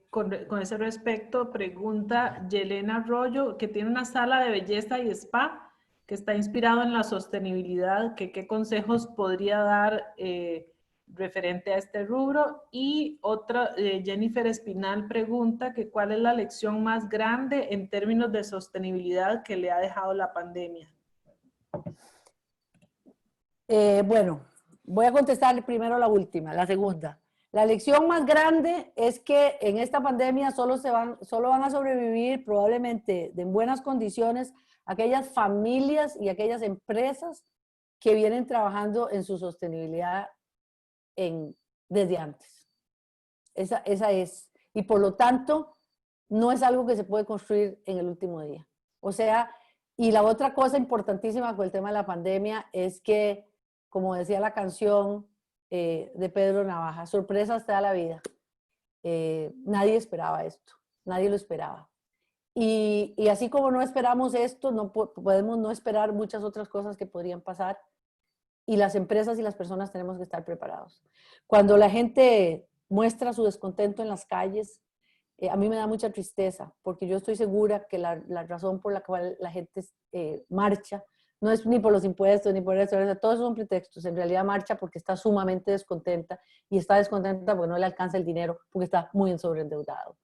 S1: Con ese respecto, pregunta Yelena Arroyo, que tiene una sala de belleza y spa que está inspirado en la sostenibilidad, que qué consejos podría dar referente a este rubro. Y otra, Jennifer Espinal pregunta que cuál es la lección más grande en términos de sostenibilidad que le ha dejado la pandemia.
S2: Bueno, voy a contestar primero la última, la segunda. La lección más grande es que en esta pandemia solo van a sobrevivir probablemente en buenas condiciones aquellas familias y aquellas empresas que vienen trabajando en su sostenibilidad desde antes. Esa es. Y por lo tanto, no es algo que se puede construir en el último día. O sea, y la otra cosa importantísima con el tema de la pandemia es que, como decía la canción de Pedro Navaja, sorpresas te da la vida. Nadie esperaba esto, nadie lo esperaba. Y así como no esperamos esto, no podemos no esperar muchas otras cosas que podrían pasar. Y las empresas y las personas tenemos que estar preparados. Cuando la gente muestra su descontento en las calles, a mí me da mucha tristeza, porque yo estoy segura que la razón por la cual la gente marcha no es ni por los impuestos, ni por eso, todos son pretextos. En realidad marcha porque está sumamente descontenta, y está descontenta porque no le alcanza el dinero, porque está muy sobreendeudado.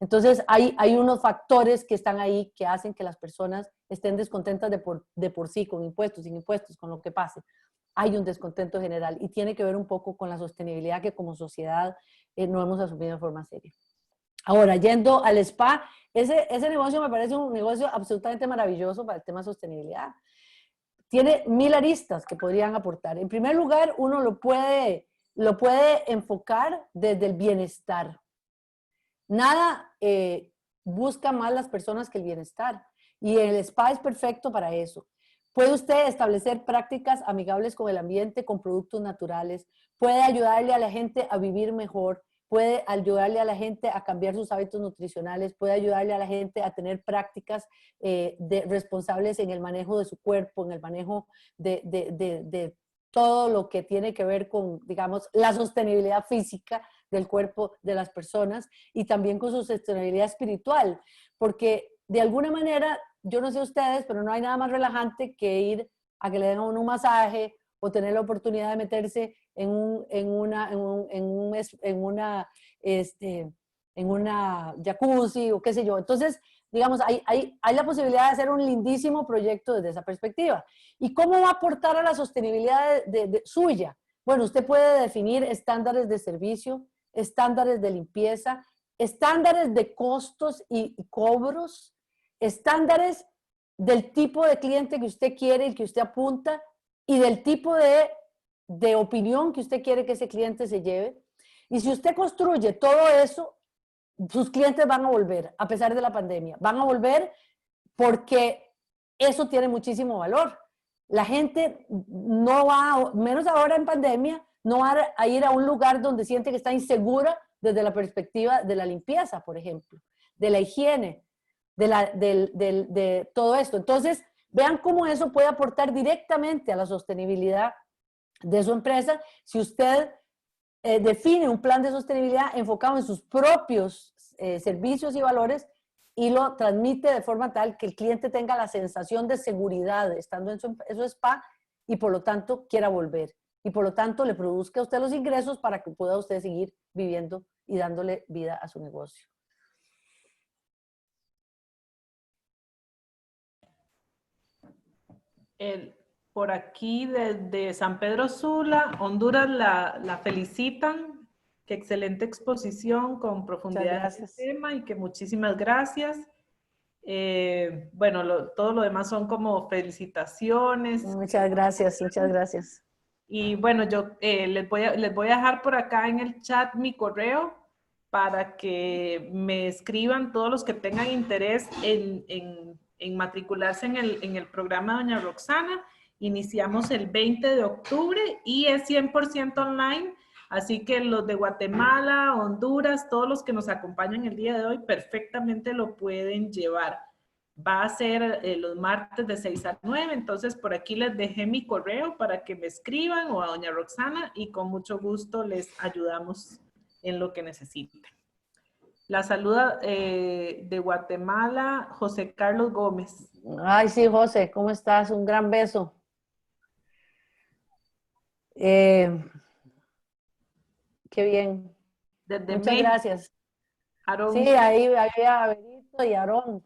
S2: Entonces hay unos factores que están ahí que hacen que las personas estén descontentas de por sí, con impuestos, sin impuestos, con lo que pase. Hay un descontento general y tiene que ver un poco con la sostenibilidad que como sociedad no hemos asumido de forma seria. Ahora, yendo al spa, ese negocio me parece un negocio absolutamente maravilloso para el tema de sostenibilidad. Tiene 1000 aristas que podrían aportar. En primer lugar, uno lo puede enfocar desde el bienestar. Nada busca más las personas que el bienestar. Y el spa es perfecto para eso. Puede usted establecer prácticas amigables con el ambiente, con productos naturales. Puede ayudarle a la gente a vivir mejor. Puede ayudarle a la gente a cambiar sus hábitos nutricionales. Puede ayudarle a la gente a tener prácticas responsables en el manejo de su cuerpo, en el manejo de todo lo que tiene que ver con, digamos, la sostenibilidad física del cuerpo de las personas, y también con su sostenibilidad espiritual, porque de alguna manera, yo no sé ustedes, pero no hay nada más relajante que ir a que le den a uno un masaje o tener la oportunidad de meterse en una jacuzzi o qué sé yo. Entonces, digamos, hay la posibilidad de hacer un lindísimo proyecto desde esa perspectiva. ¿Y cómo va a aportar a la sostenibilidad suya? Bueno, usted puede definir estándares de servicio, estándares de limpieza, estándares de costos y cobros, estándares del tipo de cliente que usted quiere y que usted apunta, y del tipo de opinión que usted quiere que ese cliente se lleve. Y si usted construye todo eso, sus clientes van a volver, a pesar de la pandemia. Van a volver porque eso tiene muchísimo valor. La gente no va, menos ahora en pandemia, no va a ir a un lugar donde siente que está insegura desde la perspectiva de la limpieza, por ejemplo, de la higiene, de todo esto. Entonces, vean cómo eso puede aportar directamente a la sostenibilidad de su empresa si usted define un plan de sostenibilidad enfocado en sus propios servicios y valores y lo transmite de forma tal que el cliente tenga la sensación de seguridad estando en su spa, y por lo tanto quiera volver, y por lo tanto le produzca a usted los ingresos para que pueda usted seguir viviendo y dándole vida a su negocio.
S1: Por aquí desde San Pedro Sula, Honduras, la felicitan. Qué excelente exposición con profundidad en el tema, y que muchísimas gracias. Bueno, todo lo demás son como felicitaciones.
S2: Muchas gracias, muchas gracias.
S1: Y bueno, yo les voy a dejar por acá en el chat mi correo para que me escriban todos los que tengan interés en matricularse en el programa de Doña Roxana. Iniciamos el 20 de octubre y es 100% online, así que los de Guatemala, Honduras, todos los que nos acompañan el día de hoy perfectamente lo pueden llevar. Va a ser los martes de 6 a 9, entonces por aquí les dejé mi correo para que me escriban, o a Doña Roxana, y con mucho gusto les ayudamos en lo que necesiten. La saluda de Guatemala, José Carlos Gómez.
S2: Ay, sí, José, ¿cómo estás? Un gran beso. qué bien.
S1: Desde
S2: Muchas
S1: México,
S2: gracias.
S1: Aarón.
S2: Sí, ahí había Benito y Aarón.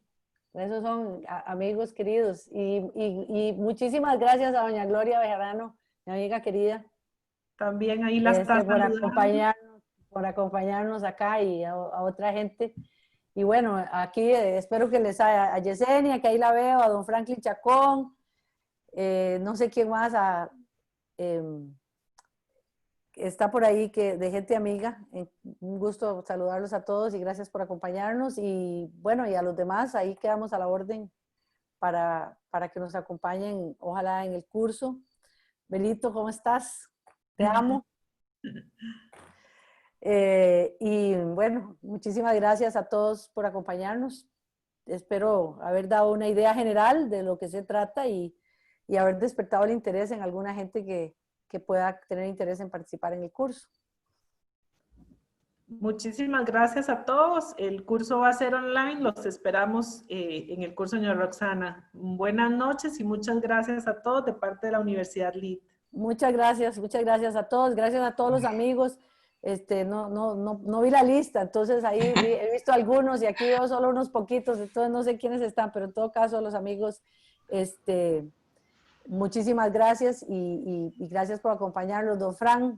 S2: Esos son amigos queridos. Y muchísimas gracias a doña Gloria Bejarano, mi amiga querida,
S1: También ahí la está saludando.
S2: por acompañarnos acá y a otra gente. Y bueno, aquí espero que les haya, a Yesenia, que ahí la veo, a don Franklin Chacón, no sé quién más, está por ahí que, de gente amiga. Un gusto saludarlos a todos y gracias por acompañarnos. Y bueno, y a los demás, ahí quedamos a la orden para que nos acompañen, ojalá en el curso. Belito, ¿cómo estás? Te amo. Y bueno, muchísimas gracias a todos por acompañarnos. Espero haber dado una idea general de lo que se trata y haber despertado el interés en alguna gente que pueda tener interés en participar en el curso.
S1: Muchísimas gracias a todos. El curso va a ser online. Los esperamos en el curso, señora Roxana. Buenas noches y muchas gracias a todos de parte de la Universidad LIT.
S2: Muchas gracias a todos. Gracias a todos los amigos. No vi la lista, entonces ahí he visto algunos y aquí veo solo unos poquitos, entonces no sé quiénes están, pero en todo caso los amigos, muchísimas gracias y gracias por acompañarnos. Don Fran,